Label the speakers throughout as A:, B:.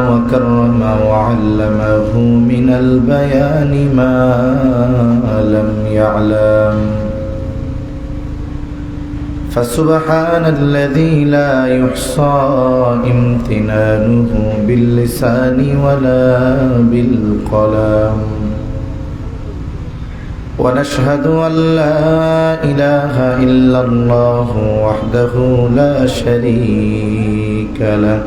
A: وكرم وعلمه من البيان ما لم يعلم فسبحان الذي لا يحصى امتنانه باللسان ولا بالقلم ونشهد أن لا إله إلا الله وحده لا شريك له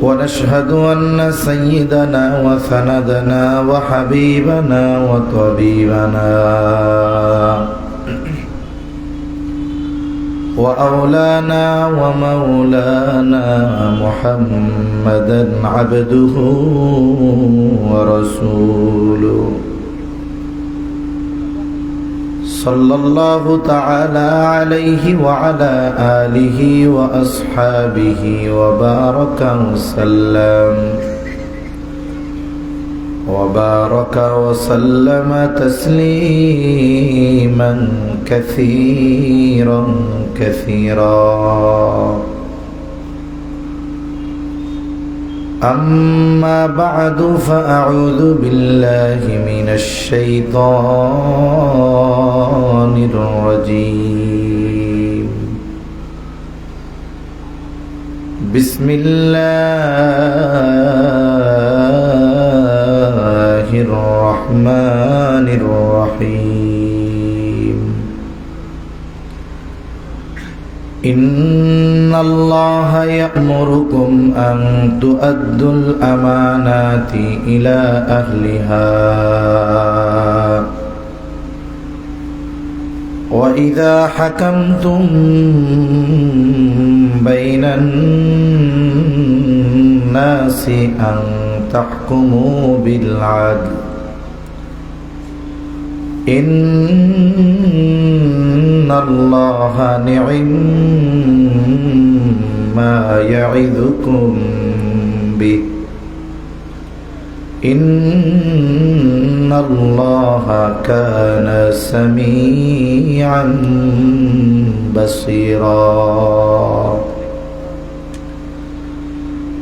A: ونشهد أن سيدنا وسندنا وحبيبنا وطبيبنا وأولانا ومولانا محمدا عبده ورسوله صلى الله تعالى عليه وعلى آله وأصحابه وبارك وسلم تسليما كثيرا أما بعد فأعوذ بالله من الشيطان الرجيم بسم الله الرحمن الرحيم إن الله يأمركم أن تؤدوا الأمانات إلى أهلها وإذا حكمتم بين الناس أن تحكموا بالعدل إن الله نعم ما يعظكم به إن الله كان سميعا بصيرا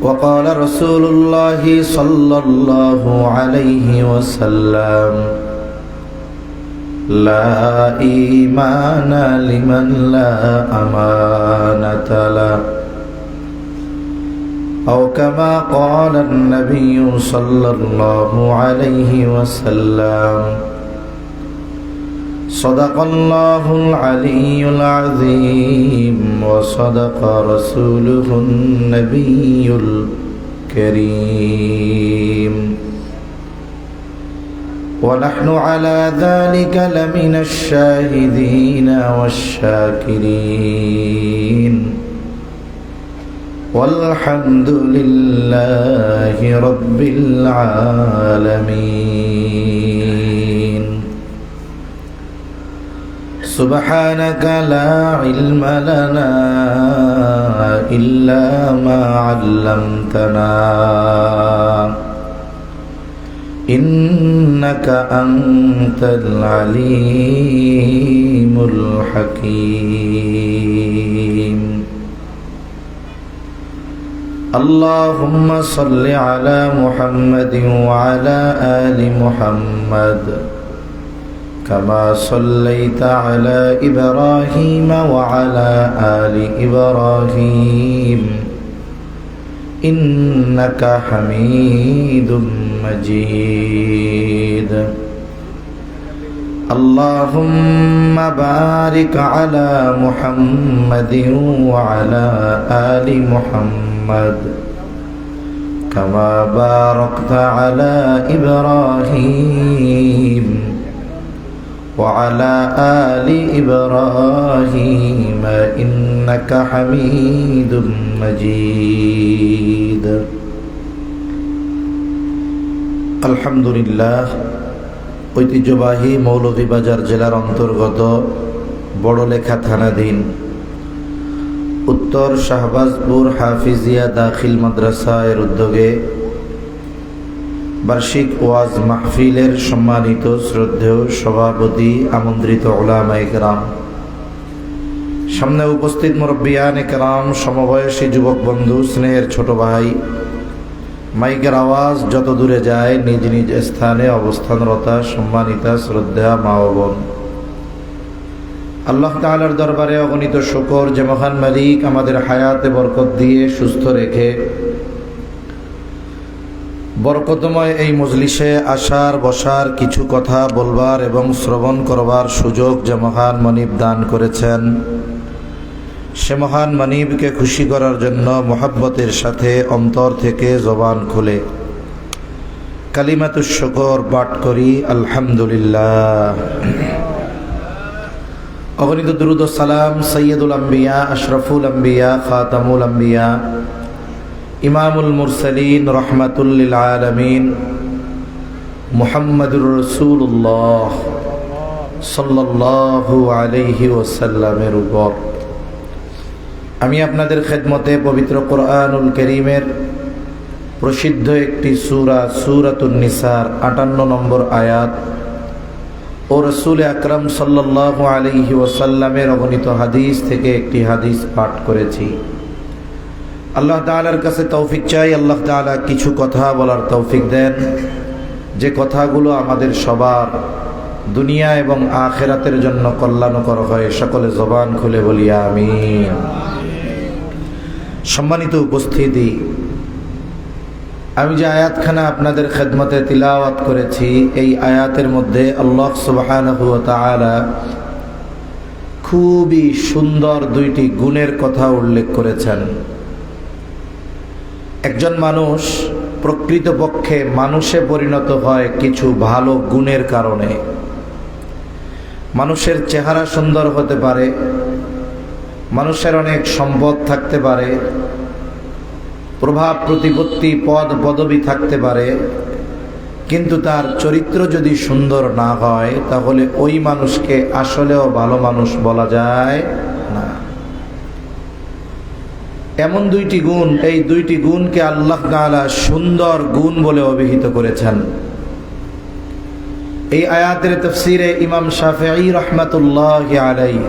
A: وقال رسول الله صلى الله عليه وسلم لا إيمان لمن لا أمانة له أو كما قال النبي صلى الله عليه وسلم صدق الله العلي العظيم وصدق رسوله النبي الكريم ونحن على ذلك لمن الشاهدين والشاكرين والحمد لله رب العالمين سبحانك لا علم لنا إلا ما علمتنا إنك أنت العليم الحكيم اللهم صل على محمد وعلى آل محمد كما صليت على إبراهيم وعلى آل إبراهيم إنك حميد مجيد اللهم بارك على محمد وعلى آل محمد كما باركت على إبراهيم وعلى آل إبراهيم إنك حميد مجيد আলহামদুলিল্লাহ ঐতিহ্যবাহী মৌলভীবাজার জেলার অন্তর্গত বড়লেখা থানাধীন উত্তর শাহবাজপুর হাফিজিয়া দাখিল মাদ্রাসা এর উদ্যোগে বার্ষিক ওয়াজ মাহফিলের সম্মানিত শ্রদ্ধেয় সভাপতি আমন্ত্রিত উলামায়ে কেরাম সামনে উপস্থিত মুরব্বিয়ানে কেরাম, সমবয়সী যুবক বন্ধু, স্নেহের ছোট ভাই, মাইকের আওয়াজ যত দূরে যায় নিজ নিজ স্থানে অবস্থানরতা সম্মানিতা শ্রদ্ধা মা ও বোন, আল্লাহ তাআলার দরবারে অগণিত শুকর যে মহান মালিক আমাদের হায়াতে বরকত দিয়ে সুস্থ রেখে বরকতময় এই মজলিসে আসার বসার, কিছু কথা বলবার এবং শ্রবণ করবার সুযোগ যে মহান মনিব দান করেছেন, সে মহান মনিবকে খুশি করার জন্য মোহাব্বতের সাথে অন্তর থেকে জবান খুলে কালিমাতুশ শুকর পাঠ করি আলহামদুলিল্লাহ। অগণিত দুরূদ ও সালাম সৈয়দুল আম্বিয়া, আশরাফুল আম্বিয়া, খাতামুল আম্বিয়া, ইমামুল মুরসালিন, রহমাতুল লিল আলামিন, মুহাম্মাদুর রাসূলুল্লাহ সাল্লাল্লাহু আলাইহি ওয়াসাল্লামের উপর। আমি আপনাদের খেদমতে পবিত্র কোরআনুল কারীমের প্রসিদ্ধ একটি সূরা সূরাতুন নিসার 58 নম্বর আয়াত ও রাসূল আকরাম সাল্লাল্লাহু আলাইহি ওয়াসাল্লামের অগণিত হাদিস থেকে একটি হাদিস পাঠ করেছি। আল্লাহ তাআলার কাছে তৌফিক চাই, আল্লাহ তাআলা কিছু কথা বলার তৌফিক দেন, যে কথাগুলো আমাদের সবার দুনিয়া এবং আখিরাতের জন্য কল্যাণকর হয়। সকলে জবান খুলে বলি আমিন। সম্মানিত উপস্থিতি, আমি যে আয়াতখানা আপনাদের খেদমতে তিলাওয়াত করেছি, এই আয়াতের মধ্যে আল্লাহ সুবহানাহু ওয়া তাআলা খুবই সুন্দর দুইটি গুণের কথা উল্লেখ করেছেন। একজন মানুষ প্রকৃতপক্ষে মানুষে পরিণত হয় কিছু ভালো গুণের কারণে। মানুষের চেহারা সুন্দর হতে পারে, মানুষের অনেক সম্পদ থাকতে পারে, প্রভাব প্রতিপত্তি পদ পদবি থাকতে পারে, কিন্তু তার চরিত্র যদি সুন্দর না হয় তাহলে ওই মানুষকে আসলেও ভালো মানুষ বলা যায় না। এমন দুইটি গুণ, এই দুইটি গুণকে আল্লাহ তাআলা সুন্দর গুণ বলে অভিহিত করেছেন। এই আয়াতের তাফসীরে ইমাম শাফিঈ রাহমাতুল্লাহি আলাইহি,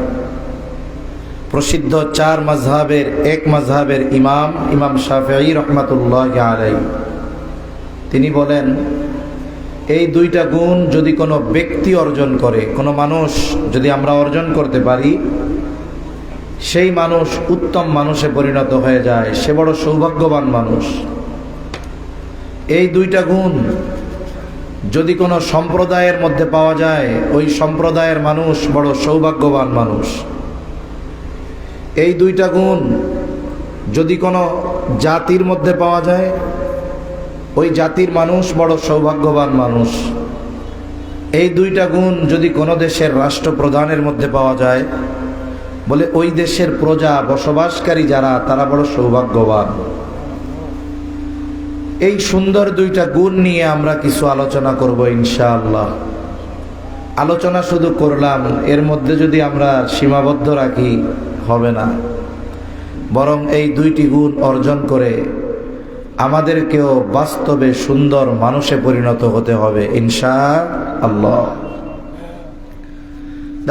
A: প্রসিদ্ধ চার মাযহাবের এক মাযহাবের ইমাম শাফিঈ রাহমাতুল্লাহি আলাইহি, তিনি বলেন এই দুইটা গুণ যদি কোনো ব্যক্তি অর্জন করে, কোনো মানুষ যদি আমরা অর্জন করতে পারি, সেই মানুষ উত্তম মানুষে পরিণত হয়ে যায়, সে বড় সৌভাগ্যবান মানুষ। এই দুইটা গুণ যদি কোনো সম্প্রদায়ের মধ্যে পাওয়া যায়, ওই সম্প্রদায়ের মানুষ বড় সৌভাগ্যবান মানুষ। এই দুইটা গুণ যদি কোনো জাতির মধ্যে পাওয়া যায়, ওই জাতির মানুষ বড় সৌভাগ্যবান মানুষ। এই দুইটা গুণ যদি কোনো দেশের রাষ্ট্রপ্রধানের মধ্যে পাওয়া যায়, বলে ওই দেশের প্রজা বসবাসকারী যারা, তারা বড় সৌভাগ্যবান। এই সুন্দর দুইটা গুণ নিয়ে আমরা কিছু আলোচনা করব ইনশাআল্লাহ। আলোচনা শুধু করলাম, এর মধ্যে যদি আমরা সীমাবদ্ধ রাখি হবে না, বরং এই দুইটি গুণ অর্জন করে আমাদেরকেও বাস্তবে সুন্দর মানুষে পরিণত হতে হবে ইনশাআল্লাহ।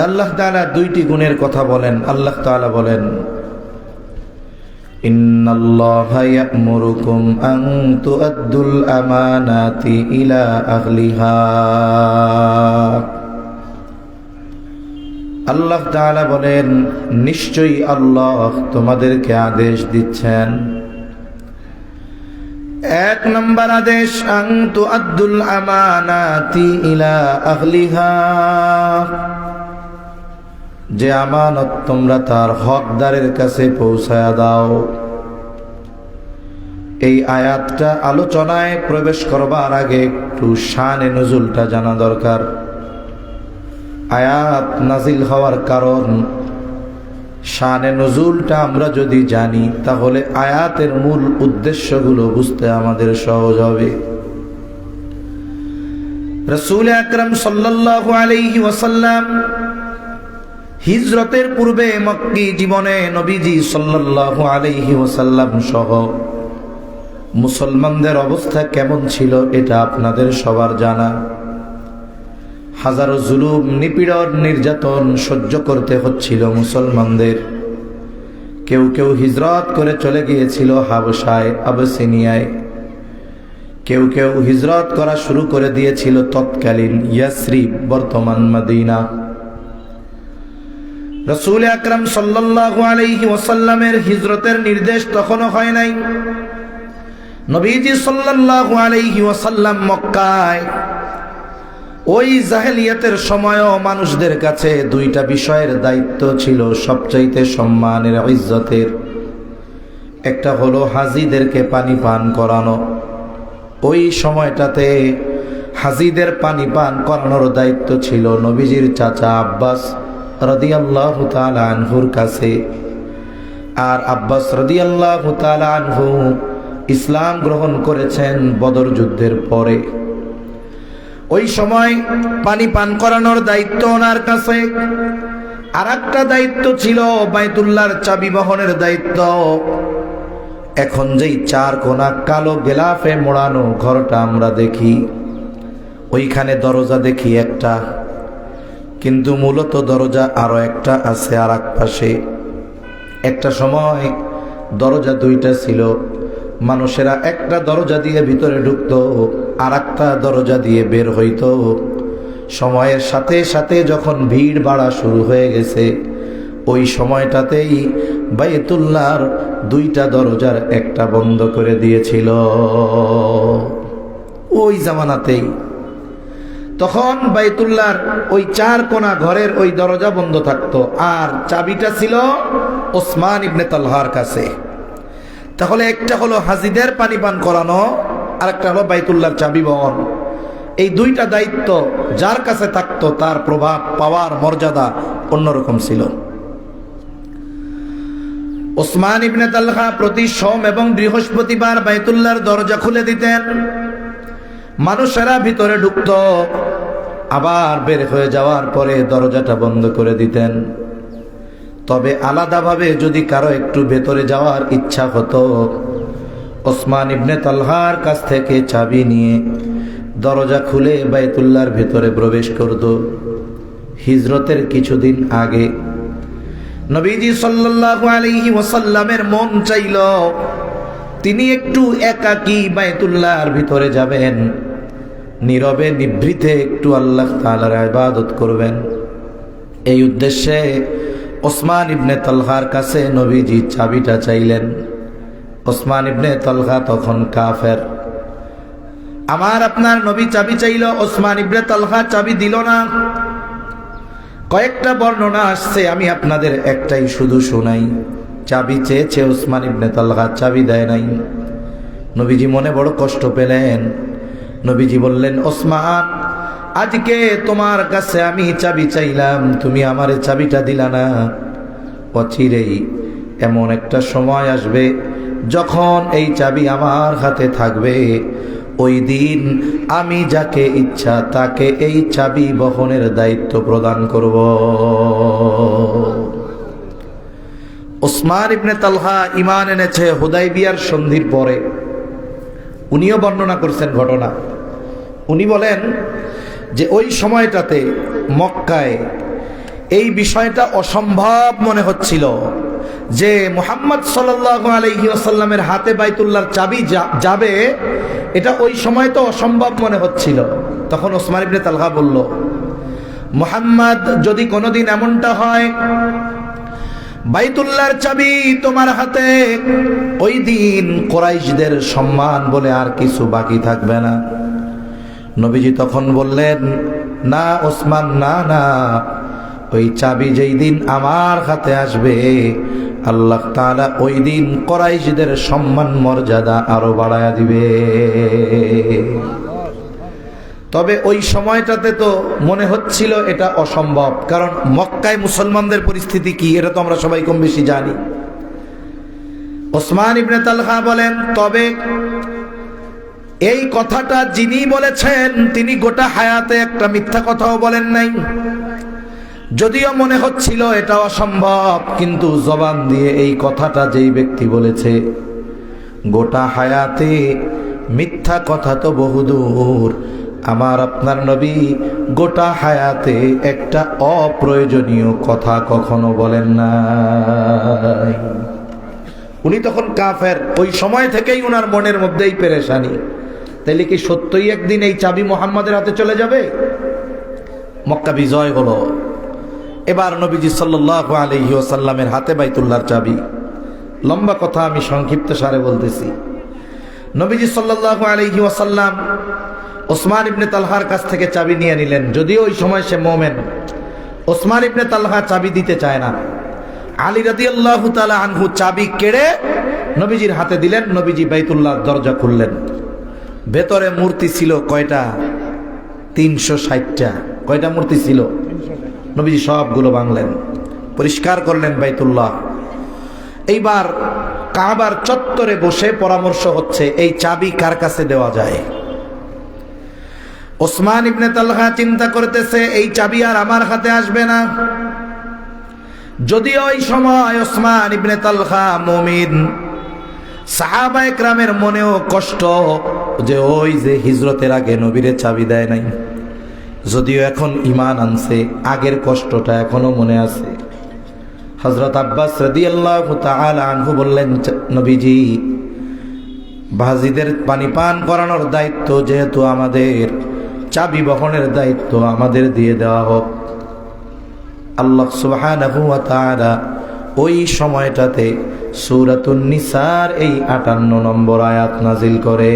A: আল্লাহ তাআলা দুইটি গুণের কথা বলেন। আল্লাহ তাআলা বলেন, ইন্নাল্লাহা ইয়া'মুরুকুম আন তু'আদ্দুল আমানাতি ইলা আহলিহা। আল্লাহ তাআলা বলেন, নিশ্চয়ই আল্লাহ তোমাদেরকে আদেশ দিচ্ছেন। এক নম্বর আদেশ, আন তু'আদ্দুল আমানাতি ইলা আহলিহা, যে আমানত তোমরা তার হকদারের কাছে পৌঁছায়া দাও। এই আয়াতটা আলোচনায় প্রবেশ করবার আগে একটু শানে নুজুলটা জানা দরকার। আয়াত নাজিল হওয়ার কারণ, শানে নুজুলটা আমরা যদি জানি তাহলে আয়াতের মূল উদ্দেশ্যগুলো বুঝতে আমাদের সহজ হবে। রাসূল আকরাম সাল্লাল্লাহু আলাইহি ওয়াসাল্লাম হিজরতের পূর্বে মক্কি জীবনে নবীজি সাল্লাল্লাহু আলাইহি ওয়াসাল্লাম সহ মুসলমানদের অবস্থা কেমন ছিল এটা আপনাদের সবার জানা। হাজারো জুলুম, নিপীড়ন, নির্যাতন সহ্য করতে হচ্ছিল মুসলমানদের। কেউ কেউ হিজরত করে চলে গিয়েছিল হাবশায়, আবিসিনিয়ায়। কেউ কেউ হিজরত করা শুরু করে দিয়েছিল তৎকালীন ইয়াসরিব, বর্তমান মদিনা। রাসূল আকরাম সাল্লাল্লাহু আলাইহি ওয়াসাল্লামের হিজরতের নির্দেশ তখনও হয় নাই। নবীজি সাল্লাল্লাহু আলাইহি ওয়াসাল্লাম মক্কায় ওই জাহেলিয়াতের সময়ও মানুষদের কাছে দুইটা বিষয়ের দায়িত্ব ছিল সবচাইতে সম্মানের, ইজ্জতের। একটা হলো হাজীদেরকে পানি পান করানো। ওই সময়টাতে হাজীদের পানি পান করানোর দায়িত্ব ছিল নবীজির চাচা আব্বাস রাদিয়াল্লাহু তাআলা আনহুর কাছে। আর আব্বাস রাদিয়াল্লাহু তাআলা আনহু ইসলাম গ্রহণ করেছেন বদর যুদ্ধের পরে। ওই সময় পানি পান করানোর দায়িত্ব ওনার কাছে। আর একটা দায়িত্ব ছিল বাইতুল্লাহর চাবি বহনের দায়িত্ব। এখন যেই চার কোনা কালো গেলাফে মোড়ানো ঘরটা আমরা দেখি, ওইখানে দরজা দেখি একটা, কিন্তু মূলত দরজা আরো একটা আছে আর এক পাশে। একটা সময় দরজা দুইটা ছিল। মানুষেরা একটা দরজা দিয়ে ভিতরে ঢুকতো, আর একটা দরজা দিয়ে বের হইতো। সময়ের সাথে সাথে যখন ভিড় বাড়া শুরু হয়ে গেছে, ওই সময়টাতেই বাইতুল্লাহর দুইটা দরজার একটা বন্ধ করে দিয়েছিল। ওই জামানাতেই তখন বাইতুল্লাহর ওই চার কোনা ঘরের ওই দরজা বন্ধ থাকতো, আর চাবিটা ছিল ওসমান ইবনে তালহার কাছে। তাহলে একটা হলো হাজীদের পানি পান করানো, আর একটা হলো বাইতুল্লাহর চাবি বহন। এই দুইটা দায়িত্ব যার কাছে থাকতো তার প্রভাব পাওয়ার মর্যাদা অন্যরকম ছিল। ওসমান ইবনে তালহা প্রতি সোম এবং বৃহস্পতিবার বাইতুল্লাহর দরজা খুলে দিতেন। মানুষেরা ভিতরে ঢুকত, আবার বের হয়ে যাওয়ার পরে দরজাটা বন্ধ করে দিতেন। তবে আলাদাভাবে যদি কারো একটু ভেতরে যাওয়ার ইচ্ছা হতো, ওসমান ইবনে তালহার কাছ থেকে চাবি নিয়ে দরজা খুলে বাইতুল্লাহর ভেতরে প্রবেশ করত। হিজরতের কিছুদিন আগে নবীজি সাল্লাল্লাহু আলাইহি ওয়াসাল্লামের মন চাইল তিনি একটু একাকী বাইতুল্লাহর ভিতরে যাবেন, নীরবে নিভৃতে একটু আল্লাহ তাআলার ইবাদত করবেন। এই উদ্দেশ্যে ওসমান ইবনে তালহার কাছে নবীজি চাবিটা চাইলেন। ওসমান ইবনে তালহা তখন কাফের। আমার আপনার নবী চাবি চাইল, ওসমান ইবনে তালহা চাবি দিল না। কয়েকটা বর্ণনা আসছে, আমি আপনাদের একটাই শুধু শোনাই। চাবি চেয়েছে ওসমান ইবনে তালহা, চাবি দেয় নাই। নবীজি মনে বড় কষ্ট পেলেন। নবীজি বললেন, ওসমান, আজকে তোমার কাছে আমি চাবি চাইলাম, তুমি আমারে চাবিটা দিলা না। অচিরেই এমন একটা সময় আসবে যখন এই চাবি আমার হাতে থাকবে। ওই দিন আমি যাকে ইচ্ছা তাকে এই চাবি বহনের দায়িত্ব প্রদান করব। ওসমান ইবনে তালহা ঈমান এনেছে হুদায়বিয়ার সন্ধির পরে। উনিও বর্ণনা করছেন ঘটনা। উনি বলেন যে ওই সময়টাতে মক্কায় এই বিষয়টা অসম্ভব মনে হচ্ছিল যে মুহাম্মদ সাল্লাল্লাহু আলাইহি ওয়াসাল্লামের হাতে বাইতুল্লাহর চাবি যাবে। এটা ওই সময় তো অসম্ভব মনে হচ্ছিল। তখন ওসমান ইবনে তালহা বলল, মুহাম্মদ, যদি কোনোদিন এমনটা হয় বাইতুল্লাহর চাবি তোমার হাতে, ওই দিন কুরাইশদের সম্মান বলে আর কিছু বাকি থাকবে না। নবীজি তখন বললেন, না ওসমান, না না, ওই চাবি যেই দিন আমার হাতে আসবে আল্লাহ তাআলা ওই দিন কুরাইশদের সম্মান মর্যাদা আরো বাড়ায়া দিবে। তবে ওই সময়টাতে তো মনে হচ্ছিল এটা অসম্ভব, কারণ মক্কায় মুসলমানদের পরিস্থিতি কি এটা তো আমরা সবাই কম বেশি জানি। ওসমান ইবনে তালহা বলেন, তবে এই কথাটা যিনি বলেছেন তিনি গোটা হায়াতে একটা মিথ্যা কথাও বলেন নাই। যদিও মনে হচ্ছিল এটা অসম্ভব, কিন্তু জবান দিয়ে এই কথাটা যেই ব্যক্তি বলেছে, গোটা হায়াতে মিথ্যা কথা তো বহুদূর, আমার আপনার নবী গোটা হায়াতে একটা অপ্রয়োজনীয় কথা কখনো বলেন নাই। উনি তখন কাফের, ওই সময় থেকেই উনার মনের মধ্যেই পেরেশানি। তাইলে কি সত্যই একদিন এই চাবি মুহাম্মাদের হাতে চলে যাবে? মক্কা বিজয় হলো, এবার নবীজি সাল্লাল্লাহু আলাইহি ওয়াসাল্লামের হাতে বাইতুল্লাহর চাবি। লম্বা কথা আমি সংক্ষিপ্ত সারে বলতেছি। নবীজি সাল্লাল্লাহু আলাইহি ওয়াসাল্লাম ওসমান ইবনে তালহার কাছ থেকে চাবি নিয়ে নিলেন, যদিও ওই সময় সে মোমেন। ওসমান ইবনে তালহা চাবি দিতে চায় না। আলী রাদিয়াল্লাহু তাআলা আনহু চাবি কেড়ে নবীজির হাতে দিলেন। নবীজি বাইতুল্লাহর দরজা খুললেন। ভেতরে মূর্তি ছিল কয়টা? 360টা। কয়টা মূর্তি ছিল? নবীজি সবগুলো ভাঙলেন, পরিষ্কার করলেন বাইতুল্লাহ। এইবার কাবার চত্বরে বসে পরামর্শ হচ্ছে এই চাবি কার কাছে দেওয়া যায়। ওসমান ইবনে তালহা চিন্তা করতেছে এই চাবি আর আমার হাতে আসবে না। যদিও ওই সময় ওসমান ইবনে তালহা মুমিন, সাহাবায়ে কেরামের মনেও কষ্ট যে ওই যে হিজরতের আগে নবীরে চাবি দেয় নাই। যদিও এখন ঈমান আনছে, আগের কষ্টটা এখনো মনে আছে। হযরত আব্বাস রাদিয়াল্লাহু তাআলা আনহু বললেন, নবীজি, ভাজিদের পানি পান করানোর দায়িত্ব যেহেতু আমাদের, চাবি বহনের দায়িত্ব আমাদের দিয়ে দেওয়া হোক। আল্লাহ সুবহানাহু ওয়া তাআলা ওই সময়টাতে সূরাতুন নিসার এই 58 নম্বর আয়াত নাজিল করে।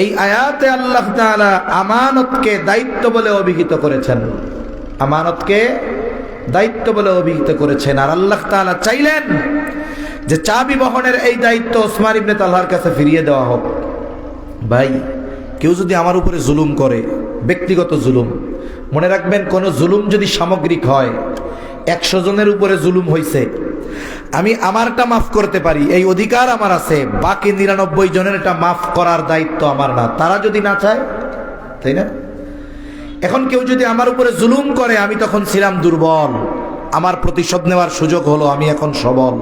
A: এই আয়াতে আল্লাহ তাআলা আমানতকে দায়িত্ব বলে অভিহিত করেছেন। আমানতকে দায়িত্ব বলে অভিহিত করেছেন। আর আল্লাহ তাআলা চাইলেন যে চাবি বহনের এই দায়িত্ব ওসমান ইবনে তালহার কাছে ফিরিয়ে দেওয়া হোক। ভাই, কেউ যদি আমার উপরে জুলুম করে, ব্যক্তিগত জুলুম, মনে রাখবেন কোন জুলুম যদি সামগ্রিক হয়, 100 জনের উপরে জুলুম হয়েছে, আমি আমারটা মাফ করতে পারি, এই অধিকার আমার আছে। বাকি 99 জনের এটা মাফ করার দায়িত্ব আমার না, তারা যদি না চায়, তাই না? এখন কেউ যদি আমার উপরে জুলুম করে, আমি তখন ছিলাম দুর্বল, আমার প্রতিশোধ নেওয়ার সুযোগ হলো, আমি এখন সবল।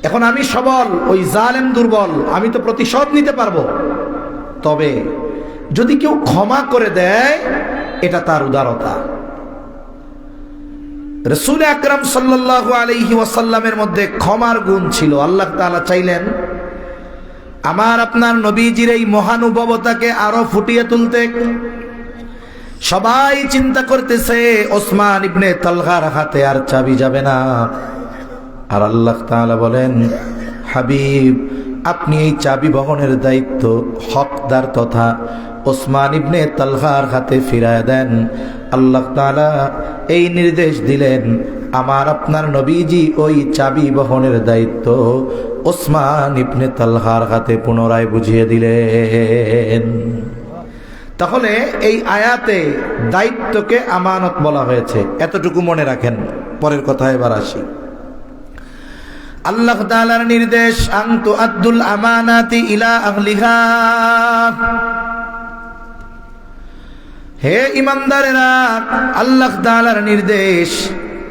A: এখন আমি সবল, ওই জালেম দুর্বল, আমি তো প্রতিশোধ নিতে পারবো। তবে যদি কেউ ক্ষমা করে দেয়, এটা তার উদারতা। রাসূল আকরাম সাল্লাল্লাহু আলাইহি ওয়াসাল্লামের মধ্যে ক্ষমার গুণ ছিল। আল্লাহ তাআলা চাইলেন আমার আপনার নবীজির এই মহানুভবতাকে আরো ফুটিয়ে তুলতে। সবাই চিন্তা করতেছে ওসমান ইবনে তালহার হাতে আর চাবি যাবে না। আর আল্লাহ তাআলা বলেন, হাবিব, আপনি এই চাবি বহনের দায়িত্ব হকদার তথা ওসমান ইবনে তালহার হাতে ফিরায় দেন। আল্লাহ তাআলা এই নির্দেশ দিলেন, আমার আপনার নবীজি ওই চাবি বহনের দায়িত্ব ওসমান ইবনে তালহার হাতে পুনরায় বুঝিয়ে দিলেন। তাহলে এই আয়াতে দায়িত্বকে আমানত বলা হয়েছে, এতটুকু মনে রাখেন। পরের কথা এবার আসি। আল্লাহ তাআলার নির্দেশ, আনতু আদ্দুল আমানাতি ইলা আহলিহা। হে ইমানদারেরা, আল্লাহ তাআলার নির্দেশ,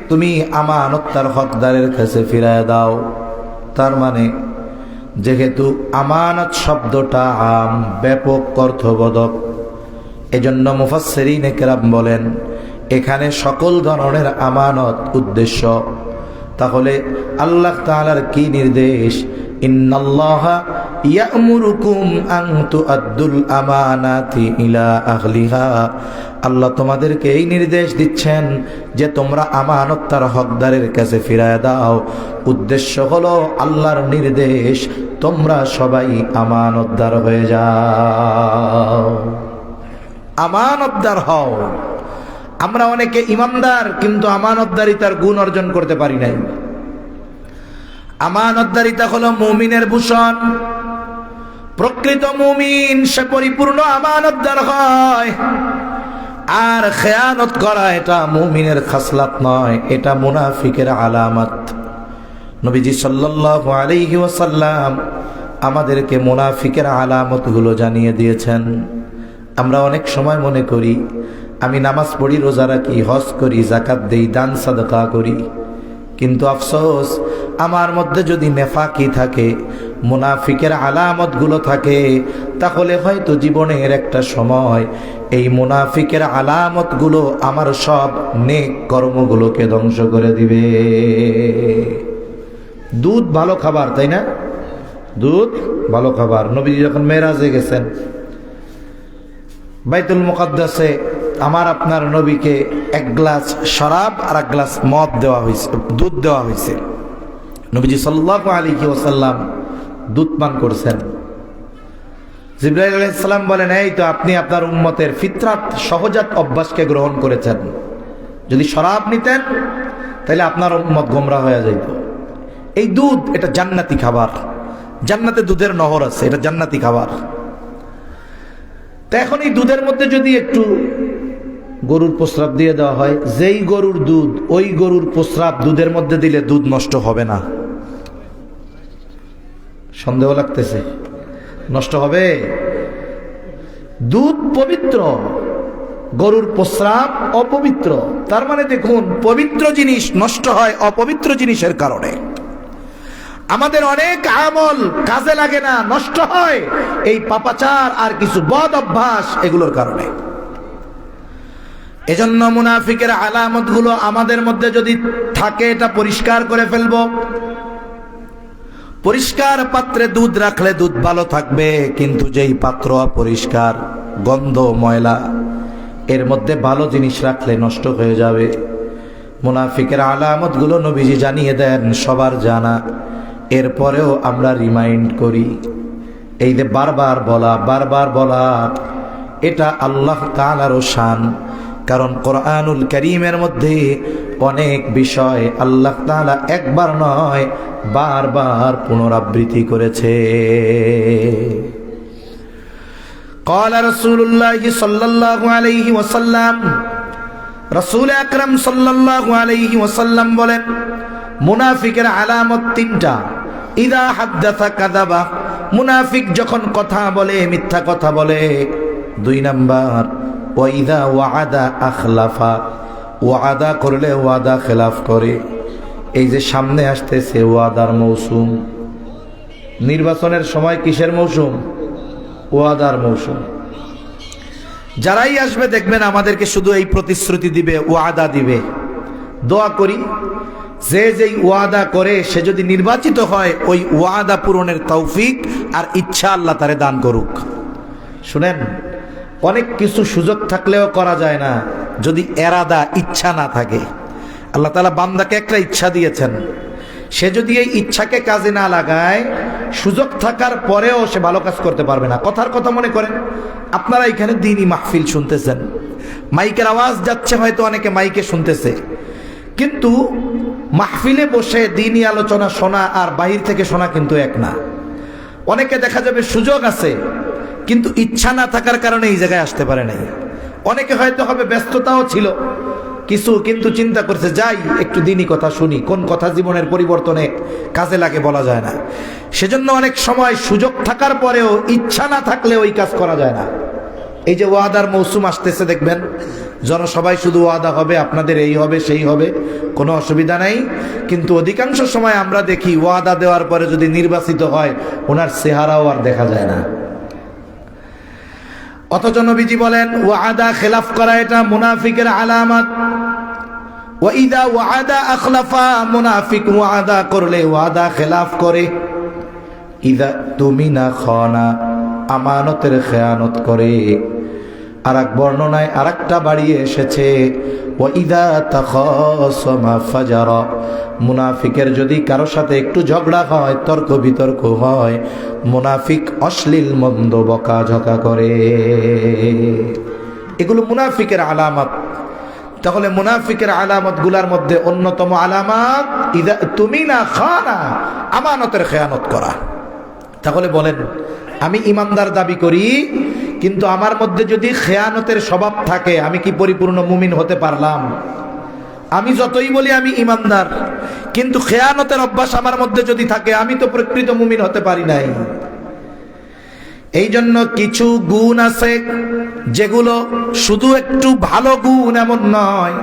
A: তুমি আমানত তার হকদারের কাছে ফিরায় দাও। তার মানে যেহেতু আমানত শব্দটা আম, ব্যাপক অর্থবোধক, এজন্য মুফাসসিরিনে কেরাম বলেন এখানে সকল ধরনের আমানত উদ্দেশ্য। তাহলে আল্লাহ তাআলার কি নির্দেশ? ইন্নাল্লাহা ইয়া'মুরুকুম আন তুআদ্দুল আমানাতি ইলা আহলিহা। আল্লাহ তোমাদেরকে এই নির্দেশ দিচ্ছেন যে তোমরা আমানত তার হকদারের কাছে ফিরায় দাও। উদ্দেশ্য হলো আল্লাহর নির্দেশ, তোমরা সবাই আমানতদার হয়ে যাও, আমানতদার হও। আমরা অনেকে ইমানদার, কিন্তু আমানতদারিতার গুণ অর্জন করতে পারি নাই। আমানতদারিতা হলো মুমিনের ভূষণ। প্রকৃত মুমিন সে পরিপূর্ণ আমানতদার হয়। আর খেয়ানত করা এটা মুমিনের খাসলাত নয়, এটা মুনাফিকের আলামত। নবীজি সাল্লাল্লাহু আলাইহি ওয়াসাল্লাম আমাদেরকে মুনাফিকের আলামতগুলো জানিয়ে দিয়েছেন। আমরা অনেক সময় মনে করি আমি নামাজ পড়ি, রোজা রাখি, হজ করি, যাকাত দেই, দান সাদকা করি, কিন্তু আফসোস আমার মধ্যে যদি নেফাকি থাকে, মুনাফিকের আলামতগুলো থাকে, তাহলে হয়তো জীবনের একটা সময় এই মুনাফিকের আলামতগুলো আমার সব নেক কর্মগুলোকে ধ্বংস করে দিবে। দুধ ভালো খাবার, তাই না? দুধ ভালো খাবার। নবীজি যখন মেরাজে গেছেন, বাইতুল মুকাদ্দাসে আমার আপনার নবীকে এক গ্লাস শরাব আর এক গ্লাস মদ দেওয়া হয়েছে, দুধ দেওয়া হয়েছে। নবীজি সাল্লাল্লাহু আলাইহি ওয়াসাল্লাম দুধ পান করছেন। জিবরাইল আলাইহিস সালাম বলেন, এই তো আপনি আপনার উম্মতের ফিতরাত সহজাত অভ্যাসকে গ্রহণ করেছেন। যদি শরাব নিতেন তাহলে আপনার উম্মত গোমরা হয়ে যাইত। এই দুধ এটা জান্নাতি খাবার, জান্নাতে দুধের নহর আছে, এটা জান্নাতি খাবার। তা এখন এই দুধের মধ্যে যদি একটু গরুর প্রস্রাব দিয়ে দেওয়া হয়, যেই গরুর দুধ ওই গরুর প্রস্রাব দুধের মধ্যে দিলে দুধ নষ্ট হবে না? সন্দেহ লাগতেছে? নষ্ট হবে? দুধ পবিত্র, গরুর প্রস্রাব অপবিত্র। তার মানে দেখুন, পবিত্র জিনিস নষ্ট হয় অপবিত্র জিনিসের কারণে। আমাদের অনেক আমল কাজে লাগে না, নষ্ট হয় এই পাপাচার আর কিছু বদ অভ্যাস এগুলোর কারণে। এজন্য মুনাফিকের আলামতগুলো আমাদের মধ্যে যদি থাকে, এটা পরিষ্কার করে ফেলবো। পরিষ্কার পাত্রে দুধ রাখলে দুধ ভালো থাকবে, কিন্তু যেই পাত্র অপরিষ্কার, গন্ধ, ময়লা, এর মধ্যে ভালো জিনিস রাখলে নষ্ট হয়ে যাবে। মুনাফিকের আলামতগুলো নবীজি জানিয়ে দেন, সবার জানা, এরপরেও আমরা রিমাইন্ড করি। এই যে বারবার বলা, এটা আল্লাহ তাআলারও শান। কারণ কোরআনুল কারীমের মধ্যে অনেক বিষয় আল্লাহ তাআলা একবার নয় বারবার পুনরাবৃত্তি করেছে। ক্বালা রাসূলুল্লাহি সাল্লাল্লাহু আলাইহি ওয়াসাল্লাম, রাসূল আকরাম সাল্লাল্লাহু আলাইহি ওয়াসাল্লাম বলেন, মুনাফিকের আলামত তিনটা। ইদা হাদ্দাসা কাযাবা, মুনাফিক যখন কথা বলে মিথ্যা কথা বলে। 2 নাম্বার, ওয়া ইদা ওয়াআদা আখলাফা, ওয়াদা করলে ওয়াদা খেলাফ করে। এই যে সামনে আসতেছে ওয়াদার মৌসুম, নির্বাচনের সময় কিসের মৌসুম? ওয়াদার মৌসুম। যারাই আসবে দেখবেন আমাদেরকে শুধু এই প্রতিশ্রুতি দিবে, ওয়াদা দিবে। দোয়া করি যে যেই ওয়াদা করে সে যদি নির্বাচিত হয়, ওই ওয়াদা পূরণের তৌফিক আর ইচ্ছা আল্লাহ তারে দান করুক। শুনেন, অনেক কিছু সুযোগ থাকলেও করা যায় না যদি এরাদা, ইচ্ছা না থাকে। আল্লাহ তাআলা বান্দাকে একটা ইচ্ছা দিয়েছেন, সে যদি এই ইচ্ছাকে কাজে না লাগায়, সুযোগ থাকার পরেও সে ভালো কাজ করতে পারবে না। কথার কথা মনে করেন, আপনারা এখানে দ্বীনি মাহফিল শুনতেছেন, মাইকের আওয়াজ যাচ্ছে, হয়তো অনেকে মাইকে শুনতেছে, কিন্তু মাহফিলে বসে দ্বীনি আলোচনা শোনা আর বাহির থেকে শোনা কিন্তু এক না। অনেকে দেখা যাবে সুযোগ আছে, কিন্তু ইচ্ছা না থাকার কারণে এই জায়গায় আসতে পারে নাই। অনেকে হয়তো হবে ব্যস্ততাও ছিল কিছু, কিন্তু চিন্তা করছে যাই একটু দ্বীনি কথা শুনি, কোন কথা জীবনের পরিবর্তনে কাজে লাগে বলা যায় না। সেজন্য অনেক সময় সুযোগ থাকার পরেও ইচ্ছা না থাকলে ওই কাজ করা যায় না। এই যে ওয়াদার মৌসুম আসতেছে, দেখবেন জনসভায় শুধু ওয়াদা হবে, আপনাদের এই হবে সেই হবে, কোনো অসুবিধা নাই। কিন্তু অধিকাংশ সময় আমরা দেখি ওয়াদা দেওয়ার পরে যদি নির্বাচিত হয়, ওনার চেহারাও আর দেখা যায় না। অথচ নবীজি বলেন, ওয়াদা খেলাফ করা এটা মুনাফিকের আলামত। ওয়া ইদা ওয়াদা আখলাফা, মুনাফিক ওয়াদা করলে ওয়াদা খেলাফ করে। ইদা তুমিনা খানা, আমানতের খেয়ানত করে। আর এক বর্ণনায় আরেকটা বাড়িয়ে এসেছে, ওয়া ইদা তাখাসামা ফাজারা, মুনাফিকের যদি কারো সাথে একটু ঝগড়া হয়, তর্ক বিতর্ক হয়, মুনাফিক অশ্লীল মন্দ বকাঝকা করে। এগুলো মুনাফিকের আলামত। তাহলে মুনাফিকের আলামত গুলার মধ্যে অন্যতম আলামত ইদা তুমিনা খানা, আমানতের খেয়ানত করা। তাহলে বলেন, আমি ইমানদার দাবি করি, কিন্তু আমার মধ্যে যদি খেয়ানতের স্বভাব থাকে, আমি কি পরিপূর্ণ মুমিন হতে পারলাম? আমি যতই বলি আমি ইমানদার, কিন্তু খেয়ানতের অভ্যাস আমার মধ্যে যদি থাকে, আমি তো প্রকৃত মুমিন হতে পারি নাই। এই জন্য কিছু গুণ আছে যেগুলো শুধু একটু ভালো গুণ এমন নয়,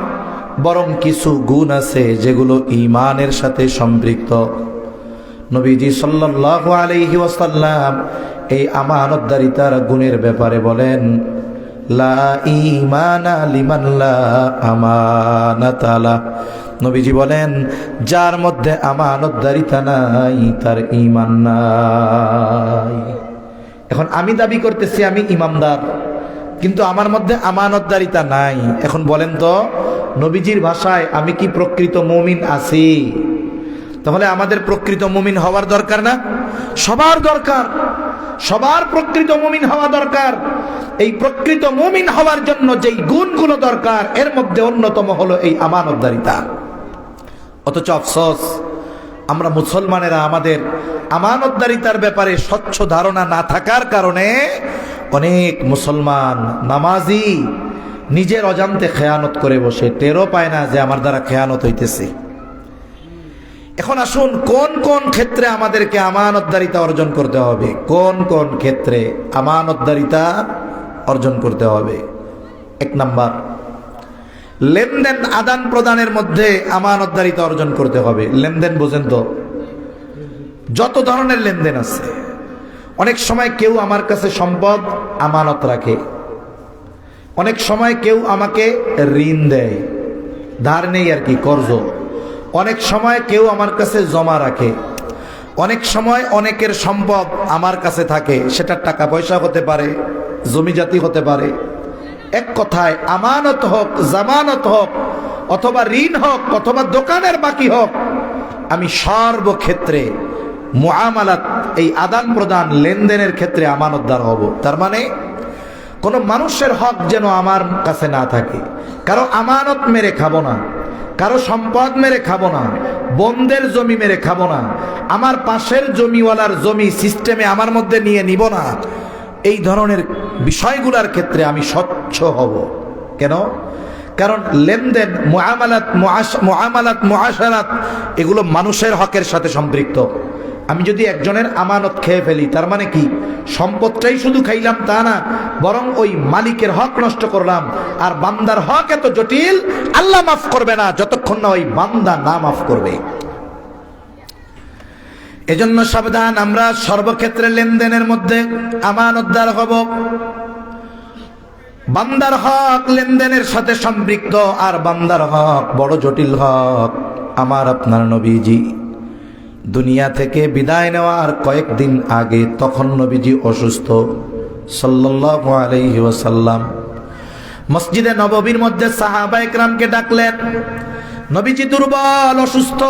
A: বরং কিছু গুণ আছে যেগুলো ঈমানের সাথে সম্পৃক্ত। নবীজি সাল্লাল্লাহু আলাইহি ওয়াসাল্লাম এই আমানতদারিতার গুণের ব্যাপারে বলেন, লা ঈমানা লিমান লা আমানাতা লা। নবীজি বলেন, যার মধ্যে আমানতদারিতা নাই তার ঈমান নাই। এখন আমি দাবি করতেছি আমি ইমানদার, কিন্তু আমার মধ্যে আমানতদারিতা নাই। এখন বলেন তো, নবীজির ভাষায় আমি কি প্রকৃত মুমিন আছি? তাহলে আমাদের প্রকৃত মুমিন হওয়ার দরকার না? সবার দরকার, সবার প্রকৃত মুমিন হওয়া দরকার। এই প্রকৃত মুমিন হওয়ার জন্য যেই গুণগুলো দরকার এর মধ্যে অন্যতম হলো এই আমানতদারিতা। অথচ আফসোস, আমরা মুসলমানেরা আমাদের আমানতদারিতার ব্যাপারে স্বচ্ছ ধারণা না থাকার কারণে অনেক মুসলমান নামাজি নিজের অজান্তে খেয়ানত করে বসে, টেরও পায় না যে আমার দ্বারা খেয়ানত হইতেছে। এখন আসুন, কোন কোন ক্ষেত্রে আমাদেরকে আমানতদারিতা অর্জন করতে হবে, কোন কোন ক্ষেত্রে আমানতদারিতা অর্জন করতে হবে। 1 নাম্বার, লেনদেন আদান প্রদানের মধ্যে আমানতদারিতা অর্জন করতে হবে। লেনদেন বোঝেন তো, যত ধরনের লেনদেন আছে। অনেক সময় কেউ আমার কাছে সম্পদ আমানত রাখে, অনেক সময় কেউ আমাকে ঋণ দেয়, ধার নেই আর কি, কর্জ। অনেক সময় কেউ আমার কাছে জমা রাখে, অনেক সময় অনেকের সম্পদ আমার কাছে থাকে, সেটা টাকা পয়সা হতে পারে, জমি জাতি হতে পারে। এক কথায় আমানত হোক, জামানত হোক, অথবা ঋণ হোক, অথবা দোকানের বাকি হোক, আমি সর্বক্ষেত্রে মুআমালাত, এই আদান প্রদান লেনদেনের ক্ষেত্রে আমানতদার হব। তার মানে কোনো মানুষের হক যেন আমার কাছে না থাকে। কারো আমানত মেরে খাবো না, কারো সম্পদ মেরে খাবো না, বন্ধের জমি মেরে খাবো না, আমার পাশের জমিওয়ালার জমি সিস্টেমে আমার মধ্যে নিয়ে নিব না। এই ধরনের বিষয়গুলোর ক্ষেত্রে আমি স্বচ্ছ হব। কেন? কারণ লেনদেন, মুআমালাত, মুআশারাত এগুলো মানুষের হকের সাথে সম্পৃক্ত। আমি যদি একজনের আমানত খেয়ে ফেলি, তার মানে কি সম্পদটাই শুধু খাইলাম তা না, বরং ওই মালিকের হক নষ্ট করলাম। আর বান্দার হক এত জটিল, আল্লাহ মাফ করবে না যতক্ষণ না ওই বান্দা না মাফ করবে। এজন্য সাবধান, আমরা সর্বক্ষেত্রে লেনদেনের মধ্যে আমানতদার হব। বান্দার হক লেনদেনের সাথে সম্পৃক্ত, আর বান্দার হক বড় জটিল হক। আমার আপনার নবীজি দুনিয়া থেকে বিদায় নেওয়ার কয়েকদিন আগে, তখন নবীজি অসুস্থ সাল্লাল্লাহু আলাইহি ওয়াসাল্লাম মসজিদে নববীর মধ্যে সাহাবায়ে কেরামকে ডাকলেন। নবীজি দুর্বল, অসুস্থ।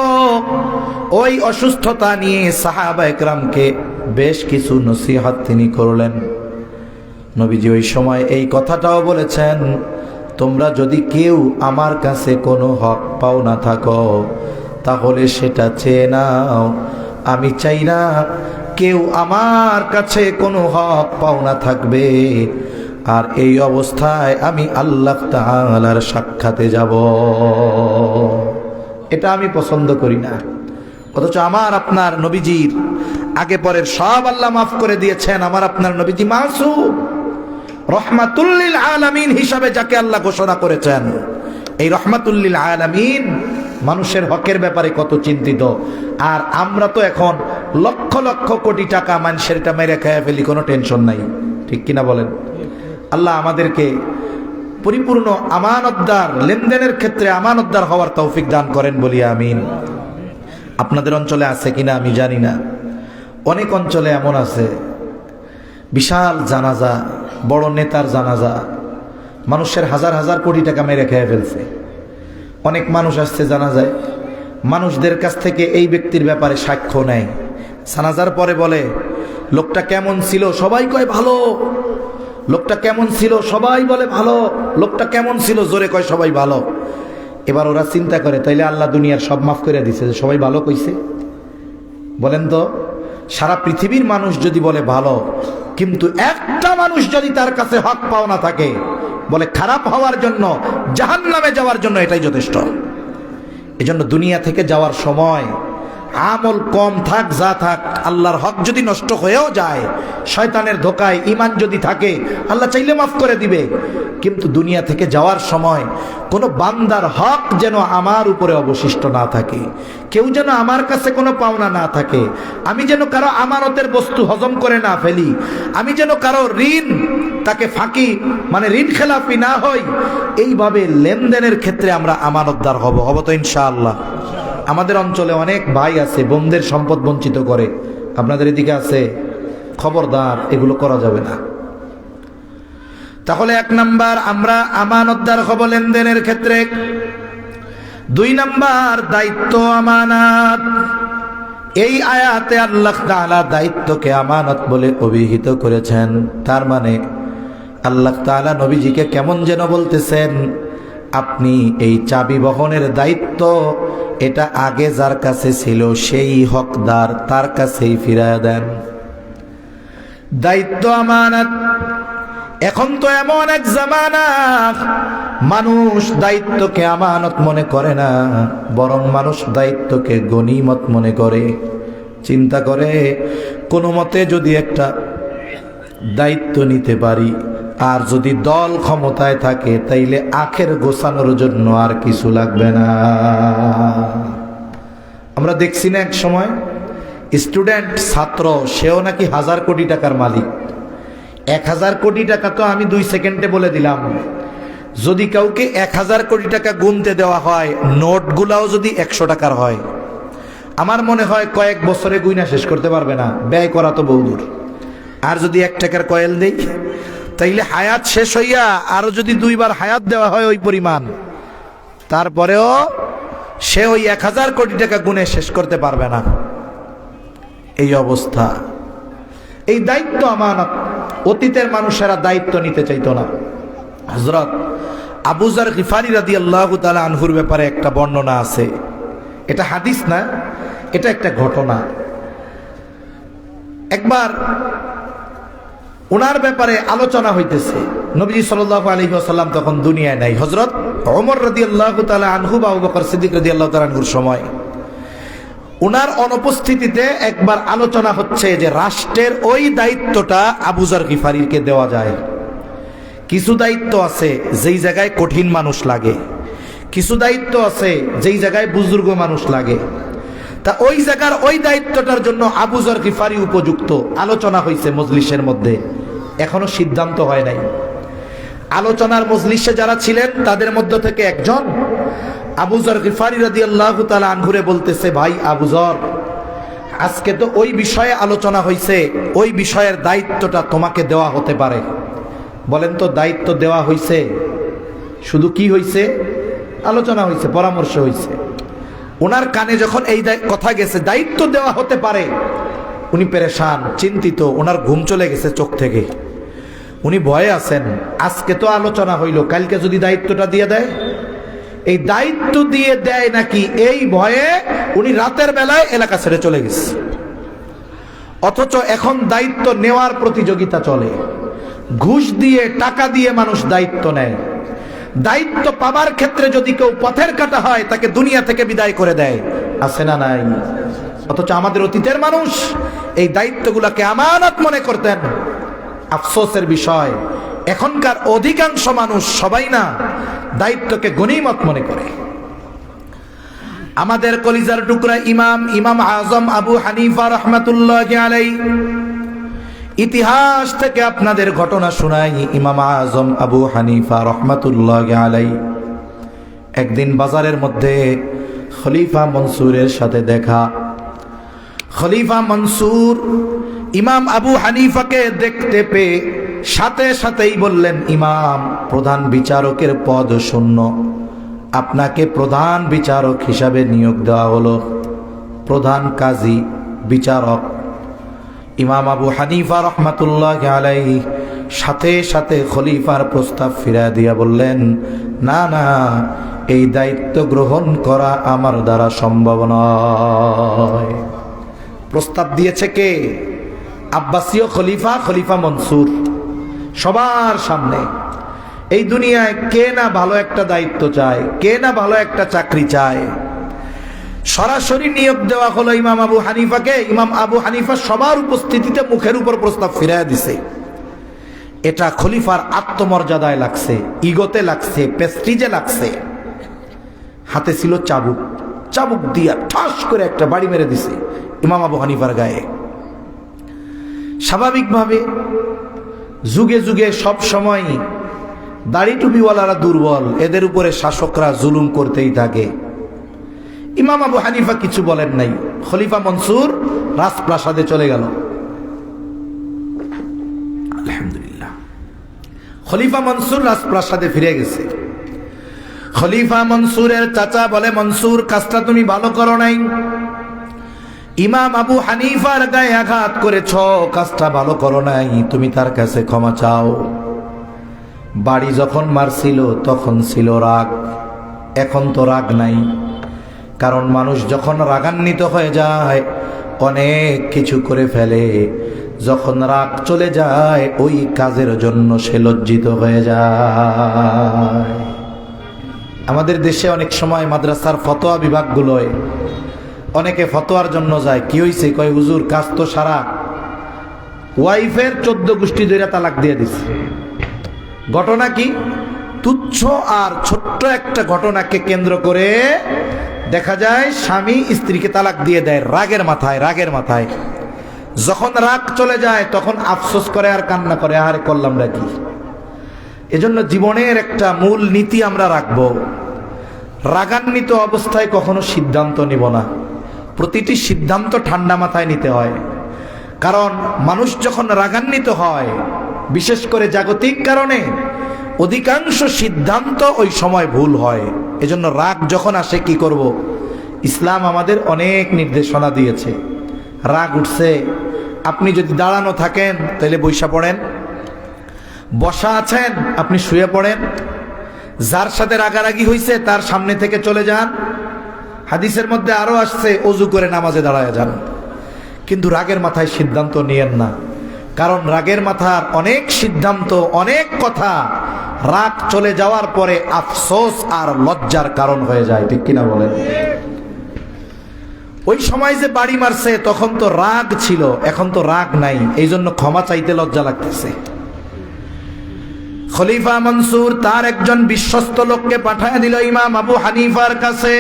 A: ওই অসুস্থতা নিয়ে সাহাবায়ে কেরামকে বেশ কিছু নসিহত তিনি করলেন। নবীজি ওই সময় এই কথাটাও বলেছেন, তোমরা যদি কেউ আমার কাছে কোনো হক পাও না থাকো, তাহলে সেটা চেয়ে নাও। আমি চাই না কেউ আমার কাছে কোনো হক পাওনা থাকবে আর এই অবস্থায় আমি আল্লাহ তাআলার সাক্ষাতে যাব। এটা আমি পছন্দ করি না। অথচ আমার আপনার নবীজির আগে পরের সব আল্লাহ মাফ করে দিয়েছেন। আমার আপনার নবীজি মাসুম, রহমাতুল লিল আলামিন হিসাবে যাকে আল্লাহ ঘোষণা করেছেন। এই রহমাতুল লিল আলামিন মানুষের হকের ব্যাপারে কত চিন্তিত। আর আমরা তো এখন লক্ষ লক্ষ কোটি টাকা মানুষের এটা মেরে খেয়ে ফেলি, কোনো টেনশন নাই। ঠিক কিনা বলেন? আল্লাহ আমাদেরকে পরিপূর্ণ আমানতদার, লেনদেনের ক্ষেত্রে আমানতদার হওয়ার তৌফিক দান করেন বলি আমিন। আপনাদের অঞ্চলে আছে কিনা আমি জানি না, অনেক অঞ্চলে এমন আছে বিশাল জানাজা, বড় নেতার জানাজা, মানুষের হাজার হাজার কোটি টাকা মেরে খেয়ে ফেলছে। অনেক মানুষ আসছে জানাজায়, মানুষদের কাছ থেকে এই ব্যক্তির ব্যাপারে সাক্ষ্য নেয়। জানাজার পরে বলে, লোকটা কেমন ছিল? সবাই কয় ভালো। লোকটা কেমন ছিল? সবাই বলে ভালো। লোকটা কেমন ছিল? জোরে কয় সবাই ভালো। এবার ওরা চিন্তা করে, তাইলে আল্লাহ দুনিয়ার সব মাফ করে দিছে যে সবাই ভালো কইছে। বলেন তো, সারা পৃথিবীর মানুষ যদি বলে ভালো, কিন্তু একটা মানুষ যদি তার কাছে হক পাও না থাকে, বলে খারাপ হওয়ার জন্য, জাহান্নামে যাওয়ার জন্য এটাই যথেষ্ট। এজন্য দুনিয়া থেকে যাওয়ার সময় আমল কম থাক যা থাক, আল্লাহর হক যদি নষ্ট হয়েও যায়, শয়তানের ধোকায় ঈমান যদি থাকে, আল্লাহ চাইলে মাফ করে দিবে। কিন্তু দুনিয়া থেকে যাওয়ার সময় কোনো বান্দার হক যেন আমার উপরে অবশিষ্ট না থাকে, কেউ যেন আমার কাছে কোনো পাওনা না থাকে, আমি যেন কারো আমানতের বস্তু হজম করে না ফেলি, আমি যেন কারো ঋণ তাকে ফাঁকি মানে ঋণ খেলাফি না হই। এইভাবে লেনদেনের ক্ষেত্রে আমরা আমানতদার হব তো ইনশাআল্লাহ। আমাদের অঞ্চলে অনেক ভাই আছে বোনদের সম্পদ বঞ্চিত করে, আপনাদের এদিকে আছে, খবরদার এগুলো করা যাবে না। তাহলে 1 নাম্বার আমরা আমানতদার হব লেনদেনের ক্ষেত্রে। 2 নাম্বার দায়িত্ব আমানত। এই আয়াতে আল্লাহ তাআলা দায়িত্বকে আমানত বলে অভিহিত করেছেন। তার মানে আল্লাহ তাআলা নবীজিকে কেমন যেন বলতেছেন, আপনি এই চাবি বহনের দায়িত্ব এটা আগে যার কাছে ছিল সেই হকদার, তার কাছেই ফিরিয়ে দেন। দায়িত্ব আমানত। এখন তো এমন এক জামানা, মানুষ দায়িত্বকে আমানত মনে করে না, বরং মানুষ দায়িত্বকে গনিমত মনে করে। চিন্তা করে কোনো মতে যদি একটা দায়িত্ব নিতে পারি, আর যদি দল ক্ষমতায় থাকে, তাইলে আখের গোছানোর জন্য আর কিছু লাগবে না। আমরা দেখছি না এক সময় স্টুডেন্ট ছাত্র, সেও নাকি 1000 কোটি টাকার মালিক। 1000 কোটি টাকা তো আমি 2 সেকেন্ডে বলে দিলাম। যদি কাউকে 1000 কোটি টাকা গুনতে দেওয়া হয়, নোটগুলাও যদি 100 টাকার হয়, আমার মনে হয় কয়েক বছরে গুইনা শেষ করতে পারবে না, ব্যয় করা তো বহুদূর। আর যদি 1 টাকার কয়েল দেই, তাইলে হায়াত শেষ হইয়া আরো যদি 2 বার হায়াত দেওয়া হয় ওই পরিমাণ, তারপরেও সে ওই 1000 কোটি টাকা গুনে শেষ করতে পারবে না। এই অবস্থা। এই দায়িত্ব আমানত। অতীতের মানুষেরা দায়িত্ব নিতে চাইতো না। হযরত আবু যর গিফারি রাদিয়াল্লাহু তাআলা আনহুর ব্যাপারে একটা বর্ণনা আছে, এটা হাদিস না, এটা একটা ঘটনা। একবার ওনার ব্যাপারে আলোচনা হইতেছে, নবীজি সাল্লাল্লাহু আলাইহি ওয়াসাল্লাম তখন দুনিয়ায় নাই। হযরত ওমর রাদিয়াল্লাহু তাআলা আনহু বা আবু বকর সিদ্দিক রাদিয়াল্লাহু তাআলা আনহুর সময় ওনার অনুপস্থিতিতে একবার আলোচনা হচ্ছে যে রাষ্ট্রের ওই দায়িত্বটা আবু যর গিফারিকে দেওয়া যায়। কিছু দায়িত্ব আছে যেই জায়গায় কঠিন মানুষ লাগে, কিছু দায়িত্ব আছে যেই জায়গায় বুজুর্গ মানুষ লাগে। তা ওই জায়গার ওই দায়িত্বটার জন্য আবু যর গিফারি উপযুক্ত। আলোচনা হয়েছে মজলিসের মধ্যে, এখনো সিদ্ধান্ত হয় নাই। আলোচনার মজলিসে যারা ছিলেন তাদের মধ্য থেকে একজন আবু যর গিফারি রাদিয়াল্লাহু তাআলা আনহুরে বলতেছে, ভাই আবু যর, আজকে তো ওই বিষয়ে আলোচনা হয়েছে, ওই বিষয়ের দায়িত্বটা তোমাকে দেওয়া হতে পারে। বলেন তো, দায়িত্ব দেওয়া হয়েছে, শুধু কি হয়েছে? আলোচনা হয়েছে, পরামর্শ হয়েছে। ওনার কানে যখন এই কথা গেছে দায়িত্ব দেওয়া হতে পারে, উনি পেরেশান, চিন্তিত, ওনার ঘুম চলে গেছে চোখ থেকে। উনি ভয়ে আছেন, আজকে তো আলোচনা হইল, কালকে যদি দায়িত্বটা দিয়ে দেয়, এই দায়িত্ব দিয়ে দেয় নাকি এই ভয়ে উনি রাতের বেলায় এলাকা ছেড়ে চলে গেছে। অথচ এখন দায়িত্ব নেওয়ার প্রতিযোগিতা চলে, ঘুষ দিয়ে টাকা দিয়ে মানুষ দায়িত্ব নেয়। দায়িত্ব পাবার ক্ষেত্রে যদি কেউ পথের কাটা হয়, তাকে দুনিয়া থেকে বিদায় করে দেয়, আছে না নাই? অথচ আমাদের অতীতের মানুষ এই দায়িত্বগুলোকে আমানত মনে করতেন। আফসোসের বিষয়, এখনকার অধিকাংশ মানুষ, সবাই না, দায়িত্বকে গনিমত মনে করে। আমাদের কলিজার টুকরা ইমাম আজম আবু হানিফা রাহমাতুল্লাহি আলাইহি, ইতিহাস থেকে আপনাদের ঘটনা শোনাই। ইমাম আজম আবু হানিফা রাহমাতুল্লাহি আলাইহি একদিন বাজারের মধ্যে খলিফা মনসুরের সাথে দেখা। খলিফা মনসুর ইমাম আবু হানিফাকে দেখতে পেয়ে সাথে সাথেই বললেন, ইমাম, প্রধান বিচারকের পদ শূন্য, আপনাকে প্রধান বিচারক হিসাবে নিয়োগ দেওয়া হলো। প্রধান কাজী, বিচারক। ইমাম আবু হানিফা রাহমাতুল্লাহি আলাইহি সাথে সাথে খলিফার প্রস্তাব ফিরিয়ে দিয়া বললেন, না না, এই দায়িত্ব গ্রহণ করা আমার দ্বারা সম্ভব নয়। প্রস্তাব দিয়েছে কে? আব্বাসীয় খলিফা, খলিফা মনসুর। সবার সামনে। এই দুনিয়ায় কে না ভালো একটা দায়িত্ব চায়, কে না ভালো একটা চাকরি চায়। সরাসরি নিয়োগ দেওয়া হলো ইমাম আবু হানিফাকে। ইমাম আবু হানিফা সবার উপস্থিতিতে মুখের উপর প্রস্তাব ফিরাইয়া দিছে। এটা খলিফার আত্মমর্যাদায় লাগছে, ইগোতে লাগছে, প্রেস্টিজে লাগছে। হাতে ছিল চাবুক, চাবুক দিয়া ঠাস করে একটা বাড়ি মেরে দিছে ইমাম আবু হানিফার গায়ে। স্বাভাবিকভাবে যুগে যুগে সব সময় দাড়ি টুপিওয়ালারা দুর্বল, এদের উপরে শাসকরা জুলুম করতেই থাকে। ইমাম আবু হানিফা কিছু বলেন নাই। খলিফা মনসুর রাজপ্রাসাদে চলে গেল। আলহামদুলিল্লাহ, খলিফা মনসুর রাজপ্রাসাদে ফিরে গেছে। খলিফা মনসুরের চাচা বলে, মনসুর, কাজটা তুমি ভালো করো নাই। ইমাম আবু হানিফার গায়ে আঘাত করেছ, কাজটা ভালো করো নাই, তুমি তার কাছে ক্ষমা চাও। বাড়ি যখন মারছিল তখন ছিল রাগ, এখন তো রাগ নাই। কারণ মানুষ যখন রাগান্বিত হয়ে যায় অনেক কিছু করে ফেলে, যখন রাগ চলে যায় ওই কাজের জন্য সে লজ্জিত হয়ে যায়। আমাদের দেশে অনেক সময় মাদ্রাসার ফতোয়া বিভাগগুলোয় অনেকে ফতোয়ার জন্য যায়। কি হয়েছে? কয় হুজুর, কাজ তো সারা, ওয়াইফের 14 গোষ্ঠী ধরে তালাক দিয়ে দিছে। ঘটনা কি? তুচ্ছ আর ছোট্ট একটা ঘটনাকে কেন্দ্র করে দেখা যায় স্বামী স্ত্রীকে তালাক দিয়ে দেয় রাগের মাথায়। রাগের মাথায় যখন রাগ চলে যায় তখন আফসোস করে আর কান্না করে, আরে করলাম রাখি। এজন্য জীবনের একটা মূল নীতি আমরা রাখবো, রাগান্বিত অবস্থায় কখনো সিদ্ধান্ত নিব না। প্রতিটি সিদ্ধান্ত ঠান্ডা মাথায় নিতে হয়। কারণ মানুষ যখন রাগান্বিত হয়, বিশেষ করে জাগতিক কারণে, অধিকাংশ সিদ্ধান্ত ওই সময় ভুল হয়। এজন্য রাগ যখন আসে কি করব? ইসলাম আমাদের অনেক নির্দেশনা দিয়েছে। রাগ উঠছে, আপনি যদি দাঁড়ানো থাকেন তাহলে বইসা পড়েন, বসা আছেন আপনি শুয়ে পড়েন, যার সাথে রাগারাগি হয়েছে তার সামনে থেকে চলে যান। হাদিসের মধ্যে আরো আসছে ওযু করে নামাজে দাঁড়ায় যান। কিন্তু রাগের মাথায় সিদ্ধান্ত নিয়েন না, কারণ রাগের মাথার অনেক সিদ্ধান্ত, অনেক কথা রাগ চলে যাওয়ার পরে আফসোস আর লজ্জার কারণ হয়ে যায়। ঠিক কিনা বলেন? ওই সময় যে বাড়ি মারছে তখন তো রাগ ছিল, এখন তো রাগ নাই, এই জন্য ক্ষমা চাইতে লজ্জা লাগতেছে। খলিফা মনসুর তার একজন বিশ্বস্ত লোককে পাঠায় দিল ইমাম আবু হানিফার কাছে।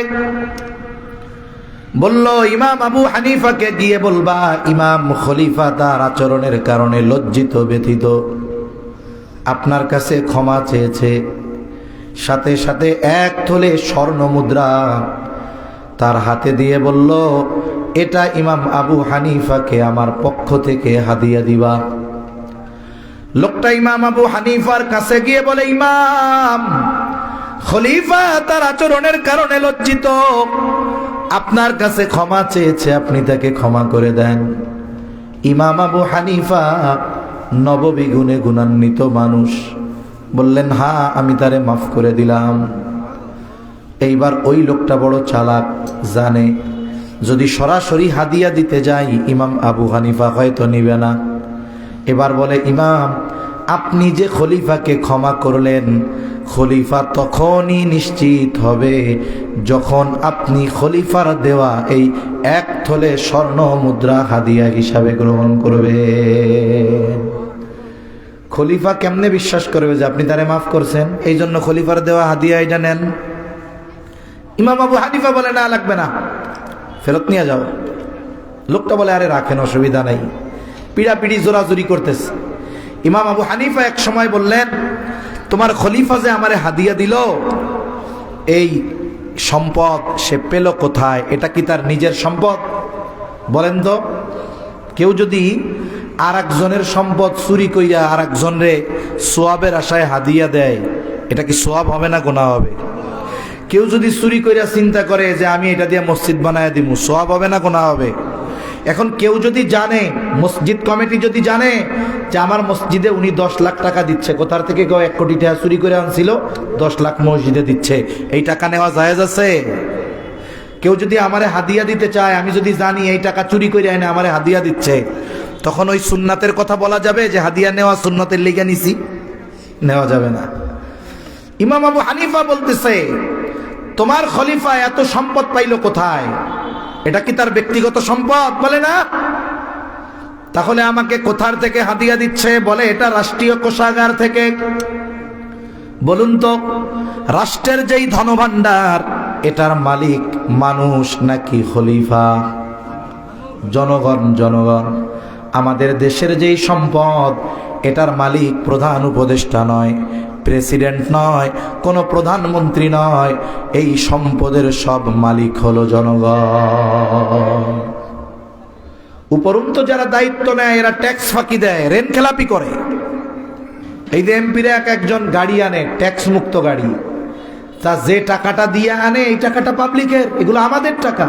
A: বলল, ইমাম আবু হানিফাকে গিয়ে বলবা, ইমাম খলিফা তার আচরণের কারণে লজ্জিত ব্যথিত, আপনার কাছে ক্ষমা চেয়েছে। সাথে সাথে 1 তোলে স্বর্ণ মুদ্রা তার হাতে দিয়ে বলল, এটা ইমাম আবু হানিফাকে আমার পক্ষ থেকে হাদিয়া দিবা। লোকটা ইমাম আবু হানিফার কাছে গিয়ে বলে, ইমাম, খলিফা তার আচরণের কারণে লজ্জিত, আপনার কাছে ক্ষমা চেয়েছে, আপনি তাকে ক্ষমা করে দেন। ইমাম আবু হানিফা নববী গুণে গুণান্বিত মানুষ, বললেন, হ্যাঁ আমি তারে মাফ করে দিলাম। এইবার ওই লোকটা বড় চালাক, জানে যদি সরাসরি হাদিয়া দিতে যাই ইমাম আবু হানিফা হয়তো নিবে না। এবার বলে, ইমাম, আপনি যে খলিফাকে ক্ষমা করলেন, খলিফা তখনই নিশ্চিত হবে যখন আপনি খলিফার দেওয়া এই 1 তোলে স্বর্ণ মুদ্রা হাদিয়া হিসাবে গ্রহণ করবে। খলিফা কেমনে বিশ্বাস করবে যে আপনি তারে মাফ করছেন? এই জন্য খলিফার দেওয়া হাদিয়া এটা নেন। ইমাম আবু হানিফা বলে, না লাগবে না, ফেরত নিয়ে যাও। লোকটা বলে, আরে রাখেন, অসুবিধা নাই। পিড়াপিড়ি জোরাজুরি করতেছে। ইমাম আবু হানিফা এক সময় বললেন, তোমার খলিফা যে আমারে হাদিয়া দিল, এই সম্পদ সে পেল কোথায়? এটা কি তার নিজের সম্পদ? বলেন তো, কেউ যদি আর একজনের সম্পদ চুরি কইরা আর একজনরে সোয়াবের আশায় হাদিয়া দেয়, এটা কি সোয়াব হবে না গুনাহ হবে? কেউ যদি চুরি কইরা চিন্তা করে যে আমি এটা দিয়ে মসজিদ বানায় দিব, সোয়াব হবে না গুনাহ হবে? এখন কেউ যদি জানে, মসজিদ কমিটি যদি জানে যে আমার মসজিদে উনি 10 লাখ টাকা দিচ্ছে, কোথার থেকে কেউ 1 কোটি টাকা চুরি করে আনছিল, 10 লাখ মসজিদে দিচ্ছে, এই টাকা নেওয়া জায়েজ আছে? কেউ যদি আমারে হাদিয়া দিতে চায়, আমি যদি জানি এই টাকা চুরি করে এনে আমারে হাদিয়া দিচ্ছে, তখন ওই সুন্নাতের কথা বলা যাবে যে হাদিয়া নেওয়া সুন্নাতের লিগে নিছি? নেওয়া যাবে না। ইমাম আবু হানিফা বলতেছে, তোমার খলিফা এত সম্পদ পাইল কোথায়? এটা কি তার ব্যক্তিগত সম্পদ? বলে না। তাহলে আমাকে কোথার থেকে হাদিয়া দিচ্ছে? বলে এটা রাষ্ট্রীয় কোষাগার থেকে। বলুন তো, রাষ্ট্রের যেই ধনভাণ্ডার, এটার মালিক মানুষ নাকি খলিফা? জনগণ। জনগণ। আমাদের দেশের যেই সম্পদ, এটার মালিক প্রধান উপদেষ্টা নয়, প্রেসিডেন্ট নয়, কোনো প্রধানমন্ত্রী নয়, এই সম্পদের সব মালিক হলো জনগণ। উপরন্তু যারা দায়িত্ব নেয় এরা ট্যাক্স ফাঁকি দেয়, ঋণ খেলাপি করে। এই যে এমপিরা এক একজন গাড়ি আনে, ট্যাক্স মুক্ত গাড়ি, তা যে টাকাটা দিয়ে আনে এই টাকাটা পাবলিকের, এগুলো আমাদের টাকা।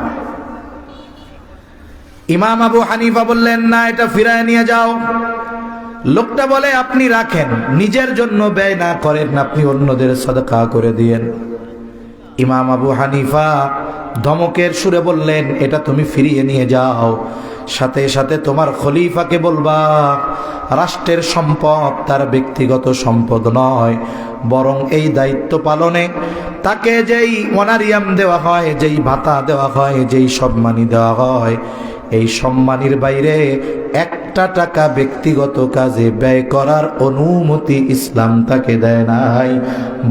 A: ইমাম আবু হানিফা বললেন না, এটা ফিরায় নিয়ে যাও। লোকটা বলে আপনি রাখেন, নিজের জন্য ব্যয় না করেন, আপনি অন্যদের সাদকা করে দিয়েন। ইমাম আবু হানিফা ধমকের সুরে বললেন, এটা তুমি ফিরিয়ে নিয়ে যাও, সাথে সাথে তোমার খলিফাকে বলবা রাষ্ট্রের সম্পদ তার ব্যক্তিগত সম্পদ নয়, বরং এই দায়িত্ব পালনে তাকে যেই অনারিয়াম দেওয়া হয়, যেই ভাতা দেওয়া হয়, যেই সম্মানী দেওয়া হয়, এই সম্মানীর বাইরে একটা টাকা ব্যক্তিগত কাজে ব্যয় করার অনুমতি ইসলাম তাকে দেয় নাই,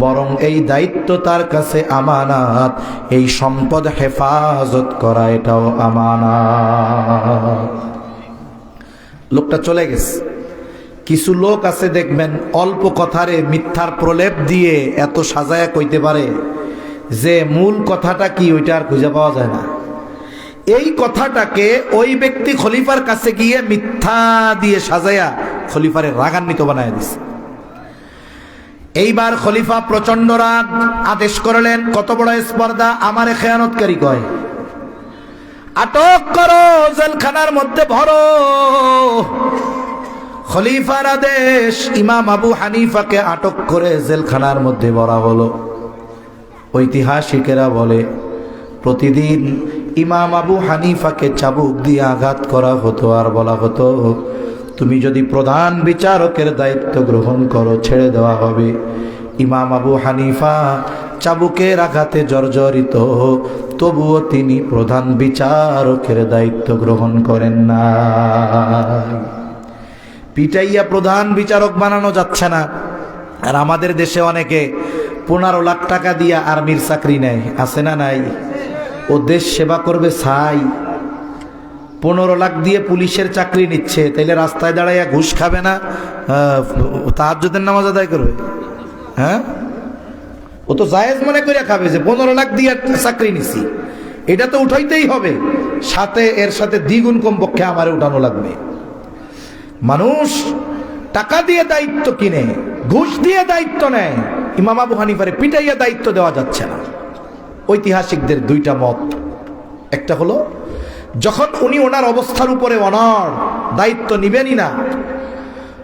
A: বরং এই দায়িত্ব তার কাছে আমানত, এই সম্পদ হেফাজত করা এটাও আমানত। লোকটা চলে গেছে। কিছু লোক আছে দেখবেন অল্প কথারে মিথ্যার প্রলেপ দিয়ে এত সাজায়া কইতে পারে যে মূল কথাটা কি ওইটা আর খুঁজে পাওয়া যায় না। এই কথাটাকে ওই ব্যক্তি খলিফার কাছে গিয়ে মিথ্যা দিয়ে সাজায়া খলিফারে রাগান্বিত বানায় দিছে। এইবার খলিফা প্রচন্ড রাগ, আদেশ করলেন, কত বড় স্পর্ধা, আমারে খেয়ানতকারী কয়, আটক করো, জেলখানার মধ্যে ভরো। খলিফার আদেশ, ইমাম আবু হানিফাকে আটক করে জেলখানার মধ্যে ভরা হলো। ঐতিহাসিকেরা বলে প্রতিদিন ইমাম আবু হানিফাকে চাবুক দিয়ে আঘাত করা হতো আর বলা হতো, তুমি যদি প্রধান বিচারকের দায়িত্ব গ্রহণ করো ছেড়ে দেওয়া হবে। ইমাম আবু হানিফা চাবুকের আঘাতে জর্জরিত, তবুও তিনি প্রধান বিচারকের দায়িত্ব গ্রহণ করেন না। পিটাইয়া প্রধান বিচারক বানানো যাচ্ছে না। আর আমাদের দেশে অনেকে 15 লাখ টাকা দিয়া আর্মির চাকরি নেয়, আছে না নাই? ও দেশ সেবা করবে ছাই, 15 লাখ দিয়ে পুলিশের চাকরি নিচ্ছে, তাইলে রাস্তায় দাঁড়াইয়া ঘুষ খাবে না? তাহাজ্জুদের নামাজ আদায় করবে? হ্যাঁ, ও তো জায়েজ মনে করে খাবে যে 15 লাখ দিয়ে চাকরি নিছি, এটা তো উঠাইতেই হবে, সাথে এর সাথে দ্বিগুণ কমপক্ষে আমারে উঠানো লাগবে। মানুষ টাকা দিয়ে দায়িত্ব কিনে, ঘুষ দিয়ে দায়িত্ব নেয়। ইমাম আবু হানিফারে পিটাইয়া দায়িত্ব দেওয়া যাচ্ছে না। ঐতিহাসিকদের দুইটা মত। একটা হলো যখন উনি ওনার অবস্থার উপরে অনড়, দায়িত্ব নিবেনই না,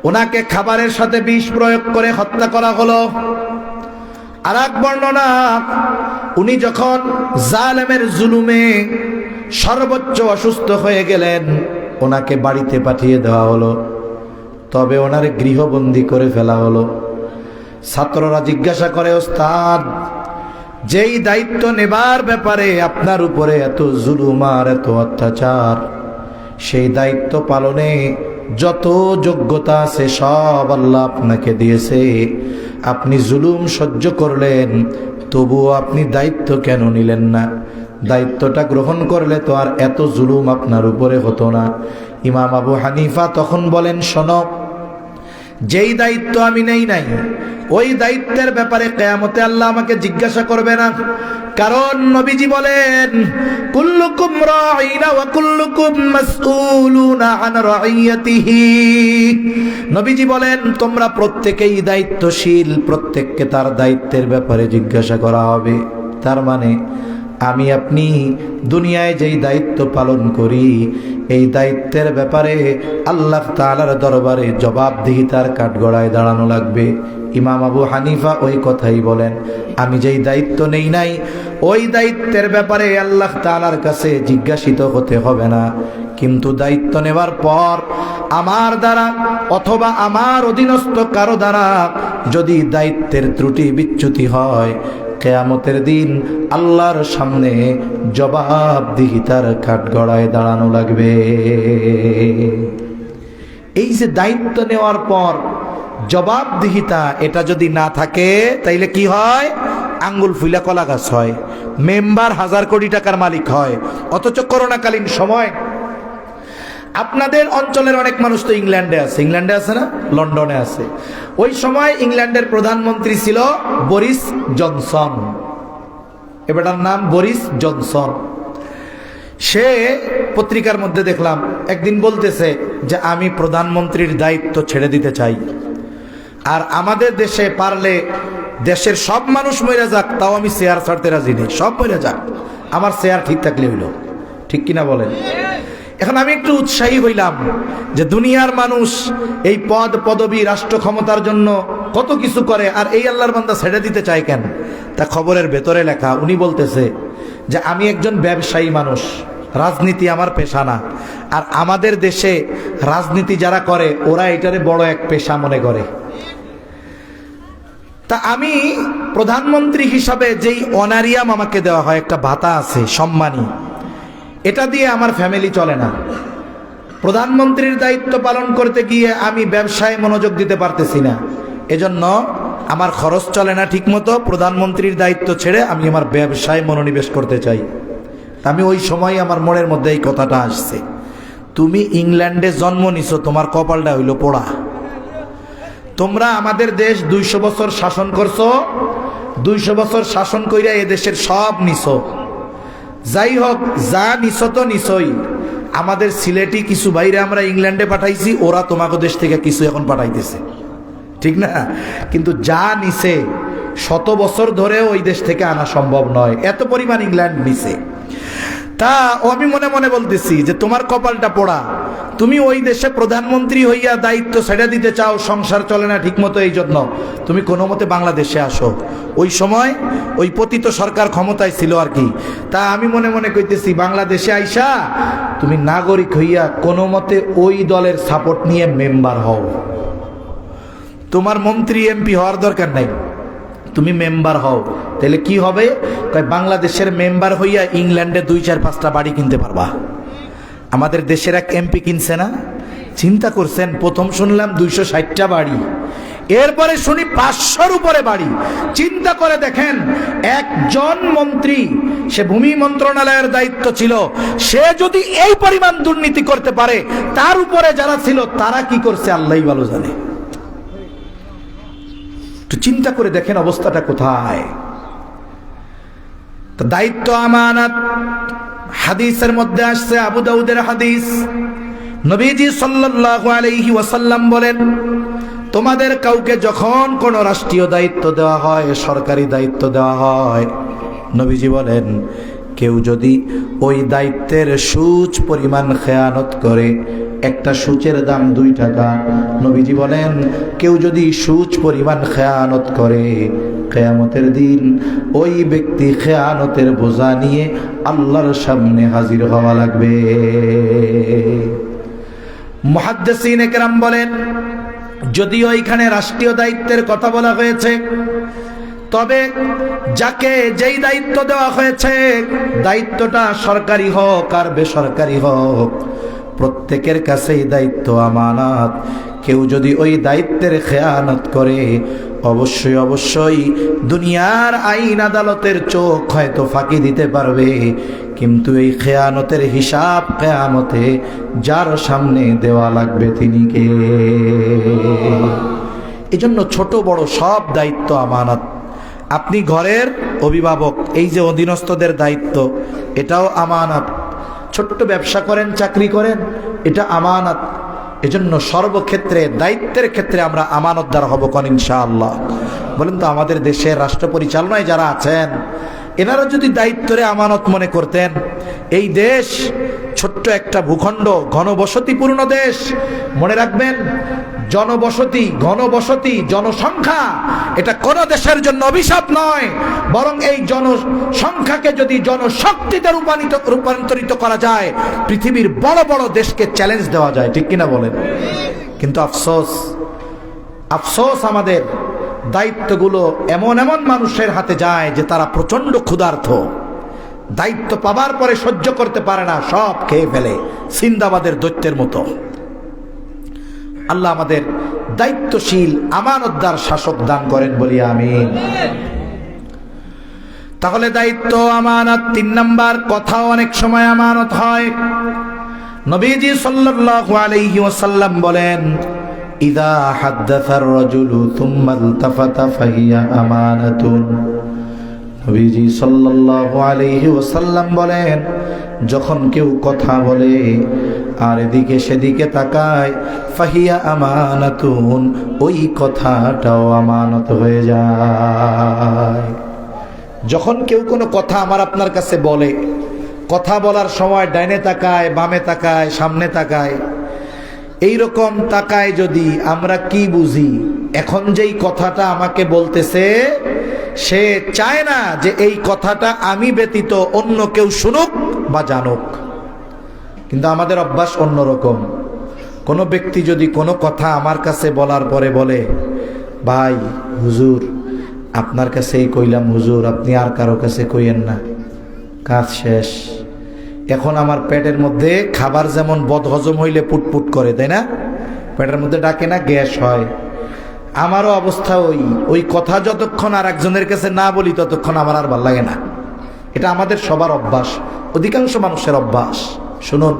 A: ওনাকে খাবারের সাথে বিষ প্রয়োগ করে হত্যা করা হলো। আর এক বর্ণনা, উনি যখন জালেমের জুলুমে সর্বোচ্চ অসুস্থ হয়ে গেলেন, ওনাকে বাড়িতে পাঠিয়ে দেওয়া হলো, তবে ওনারে গৃহবন্দী করে ফেলা হলো। ছাত্ররা জিজ্ঞাসা করে, ওস্তাদ, যেই দায়িত্ব নেবার ব্যাপারে আপনার উপরে এত জুলুম আর এত অত্যাচার, সেই দায়িত্ব পালনে যত যোগ্যতা আছে সব আল্লাহ আপনাকে দিয়েছে, আপনি জুলুম সহ্য করলেন, তবুও আপনি দায়িত্ব কেন নিলেন না? দায়িত্বটা গ্রহণ করলে তো আর এত জুলুম আপনার উপরে হতো না। ইমাম আবু হানিফা তখন বলেন, শোনো, যেই দায়িত্ব আমি নেই নাই, ওই দায়িত্বের ব্যাপারে কিয়ামতে আল্লাহ আমাকে জিজ্ঞাসা করবে না। কারণ নবীজি বলেন, কুল্লুকুম রাঈনা ওয়া কুল্লুকুম মাসউলুনা আন রাইয়াতিহি। নবীজি বলেন, তোমরা প্রত্যেকেই দায়িত্বশীল, প্রত্যেককে তার দায়িত্বের ব্যাপারে জিজ্ঞাসা করা হবে। তার মানে আমি আপনি দুনিয়ায় যেই দায়িত্ব পালন করি, এই দায়িত্বের ব্যাপারে আল্লাহ তাআলার দরবারে জবাবদিহিতার কাঠগড়ায় দাঁড়ানো লাগবে। ইমাম আবু হানিফা ওই কথাই বলেন, আমি যেই দায়িত্ব নেই নাই, ওই দায়িত্বের ব্যাপারে আল্লাহ তাআলার কাছে জিজ্ঞাসিত হতে হবে না, কিন্তু দায়িত্ব নেবার পর আমার দ্বারা অথবা আমার অধীনস্থ কারো দ্বারা যদি দায়িত্বের ত্রুটি বিচ্যুতি হয়, কিয়ামতের দিন আল্লাহর সামনে জবাবদিহিতার কাঠগড়ায় দাঁড়ানো লাগবে। এই যে দায়িত্ব নেওয়ার পর জবাবদিহিতা, এটা যদি না থাকে তাইলে কি হয়? আঙ্গুল ফুলা কলা গাছ হয়, মেম্বার 1000 কোটি টাকার মালিক হয়। অথচ করোনাকালীন সময় আপনাদের অঞ্চলের অনেক মানুষ তো ইংল্যান্ডে আছে না, লন্ডনে আছে। ওই সময় ইংল্যান্ডের প্রধানমন্ত্রী ছিল বরিস জনসন, এবারটার নাম বরিস জনসন। সে পত্রিকার মধ্যে দেখলাম একদিন বলতেছে যে আমি প্রধানমন্ত্রীর দায়িত্ব ছেড়ে দিতে চাই, আর আমাদের দেশে পারলে দেশের সব মানুষ মরে যাক, তাও আমি চেয়ার ছাড়তে রাজি নেই। সব মরে যাক, আমার চেয়ার ঠিক থাকলে হইল। ঠিক কিনা বলেন? এখন আমি একটু উৎসাহী হইলাম যে দুনিয়ার মানুষ এই পদ পদবী রাষ্ট্র ক্ষমতার জন্য কত কিছু করে, আর এই আল্লাহর বান্দা ছেড়ে দিতে চায় কেন? তা খবরের ভেতরে লেখা, উনি বলতেছে যে আমি একজন ব্যবসায়ী মানুষ, রাজনীতি আমার পেশা না। আর আমাদের দেশে রাজনীতি যারা করে ওরা এটারে বড় এক পেশা মনে করে। তা আমি প্রধানমন্ত্রী হিসাবে যেই অনারিয়াম আমাকে দেওয়া হয়, একটা ভাতা আছে সম্মানী, এটা দিয়ে আমার ফ্যামিলি চলে না। প্রধানমন্ত্রীর দায়িত্ব পালন করতে গিয়ে আমি ব্যবসায় মনোযোগ দিতে পারতেছি না, এজন্য আমার খরচ চলে না ঠিকমতো। প্রধানমন্ত্রীর দায়িত্ব ছেড়ে আমি আমার ব্যবসায় মনোনিবেশ করতে চাই। আমি ওই সময় আমার মনের মধ্যে এই কথাটা আসছে, তুমি ইংল্যান্ডে জন্ম নিছো, তোমার কপালটা হইল পোড়া। তোমরা আমাদের দেশ 200 বছর শাসন করছো, 200 বছর শাসন কইরা এ দেশের সব নিছো। যাই হোক, যা নিছো তো নিছই। আমাদের সিলেটি কিছু বাইরে আমরা ইংল্যান্ডে পাঠাইছি, ওরা তোমাকে দেশ থেকে কিছু এখন পাঠাইতেছে, ঠিক না? কিন্তু যা নিছে 100 বছর ধরে ওই দেশ থেকে আনা সম্ভব নয়, এত পরিমাণ ইংল্যান্ড নিছে। তা আমি মনে মনে বলতেছি যে তোমার কপালটা পোড়া, তুমি ওই দেশে প্রধানমন্ত্রী হইয়া দায়িত্ব ছেড়ে দিতে চাও, সংসার চলে না ঠিকমতো, এই জন্য তুমি কোনো মতে বাংলাদেশে আসো। ওই সময় ওই পতিত সরকার ক্ষমতায় ছিল আর কি। তা আমি মনে মনে কইতেছি, বাংলাদেশে আইসা তুমি নাগরিক হইয়া কোনো মতে ওই দলের সাপোর্ট নিয়ে মেম্বার হও। তোমার মন্ত্রী এমপি হওয়ার দরকার নাই, তুমি মেম্বার হও। তাহলে কি হবে? বাংলাদেশের মেম্বার হইয়া ইংল্যান্ডে 2-4-5টা বাড়ি কিনতে পারবা। আমাদের দেশের এক এমপি কিনছে না, চিন্তা করছেন? প্রথম শুনলাম 260টা বাড়ি, এরপরে শুনি 500-র উপরে বাড়ি। চিন্তা করে দেখেন, একজন মন্ত্রী, সে ভূমি মন্ত্রণালয়ের দায়িত্ব ছিল, সে যদি এই পরিমাণ দুর্নীতি করতে পারে, তার উপরে যারা ছিল তারা কি করছে আল্লাহই ভালো জানে। একটু চিন্তা করে দেখেন অবস্থাটা কোথায়। তো দায়িত্ব আমানত, হাদিসের মধ্যে আসছে, আবু দাউদের হাদিস, নবীজি সাল্লাল্লাহু আলাইহি ওয়াসাল্লাম বলেন, তোমাদের কাউকে যখন কোনো রাষ্ট্রীয় দায়িত্ব দেওয়া হয়, সরকারি দায়িত্ব দেওয়া হয়, নবীজি বলেন কেউ যদি ওই দায়িত্বের সুচ পরিমাণ খেয়ানত করে, একটা সূচের দাম 2 টাকা, নবীজি বলেন কেউ যদি সুচ পরিমাণ খেয়ানত করে, কিয়ামতের দিন ওই ব্যক্তি খেয়ানতের বোঝা নিয়ে আল্লাহর সামনে হাজির হওয়া লাগবে। মুহাদ্দিসিন একরাম বলেন, যদিও এখানে রাষ্ট্রীয় দায়িত্বের কথা বলা হয়েছে, তবে যাকে যেই দায়িত্ব দেওয়া হয়েছে, দায়িত্বটা সরকারি হোক আর বেসরকারি হোক, প্রত্যেকের কাছেই দায়িত্ব আমানত। কেউ যদি ওই দায়িত্বের খেয়ানত করে, অবশ্যই অবশ্যই দুনিয়ার আইন আদালতের চোখ হয়তো ফাঁকি দিতে পারবে, কিন্তু এই খেয়ানতের হিসাব কিয়ামতে যার সামনে দেওয়া লাগবে তিনি কে? এজন্য ছোট বড় সব দায়িত্ব আমানত। আপনি ঘরের অভিভাবক, এই যে অধীনস্থদের দায়িত্ব, এটাও আমানত। ছোট্ট ব্যবসা করেন, চাকরি করেন, এটা আমানত। এজন্য সর্বক্ষেত্রে দায়িত্বের ক্ষেত্রে আমরা আমানতদার হব কোন ইনশাআল্লাহ। বলেন তো, আমাদের দেশের রাষ্ট্র পরিচালনায় যারা আছেন, এনারা যদি দায়িত্বরে আমানত মনে করতেন, এই দেশ ছোট্ট একটা ভূখণ্ড, ঘনবসতিপূর্ণ দেশ। মনে রাখবেন, জনবসতি, ঘনবসতি, জনসংখ্যা, এটা কোন দেশের জন্য অভিশাপ নয়, বরং এই জনসংখ্যাকে যদি জনশক্তিতে রূপান্তরিত করা যায়, পৃথিবীর বড় বড় দেশকে চ্যালেঞ্জ দেওয়া যায়, ঠিক কিনা বলেন? কিন্তু আফসোস, আফসোস আমাদের দায়িত্বগুলো এমন এমন মানুষের হাতে যায় যে তারা প্রচন্ড ক্ষুধার্ত, দায়িত্ব পাবার পরে সহ্য করতে পারে না, সব খেয়ে ফেলে, সিন্দাবাদের দৈত্যের মতো। আল্লাহ আমাদের দায়িত্বশীল আমানতদার শাসক দান করেন বলি আমিন। তাহলে দায়িত্ব আমানত। 3 নাম্বার, কথাও অনেক সময় আমানত হয়। নবীজি সাল্লাল্লাহু আলাইহি ওয়াসাল্লাম বলেন, ইযা হাদ্দাসার রাজুলু থুম্মা ইলতাফাতা ফাহিয়া আমানাতুন। নবীজি সাল্লাল্লাহু আলাইহি ওয়াসাল্লাম বলেন, যখন কেউ কথা বলে আর এদিকে সেদিকে তাকায়, ফাহিয়া আমানাতুন, ওই কথাটাও আমানত হয়ে যায়। যখন কেউ কোনো কথা আমার আপনার কাছে বলে, কথা বলার সময় ডাইনে তাকায়, বামে তাকায়, সামনে তাকায়, এইরকম তাকায় যদি, আমরা কি বুঝি? এখন যেই কথাটা আমাকে বলতেছে সে চায় না যে এই কথাটা আমি ব্যতীত অন্য কেউ শুনুক বা জানুক। কিন্তু আমাদের অভ্যাস অন্যরকম। কোনো ব্যক্তি যদি কোনো কথা আমার কাছে বলার পরে বলে, ভাই হুজুর আপনার কাছেই কইলাম হুজুর, আপনি আর কারো কাছে কইয়েন না, কাজ শেষ। এখন আমার পেটের মধ্যে খাবার যেমন বদহজম হইলে পুটপুট করে, তাই না? পেটের মধ্যে ডাকে না, গ্যাস হয়। আমারও অবস্থা ওই কথা যতক্ষণ আর একজনের কাছে না বলি ততক্ষণ আমার আর ভাল লাগে না। এটা আমাদের সবার অভ্যাস, অধিকাংশ মানুষের অভ্যাস। শুনুন,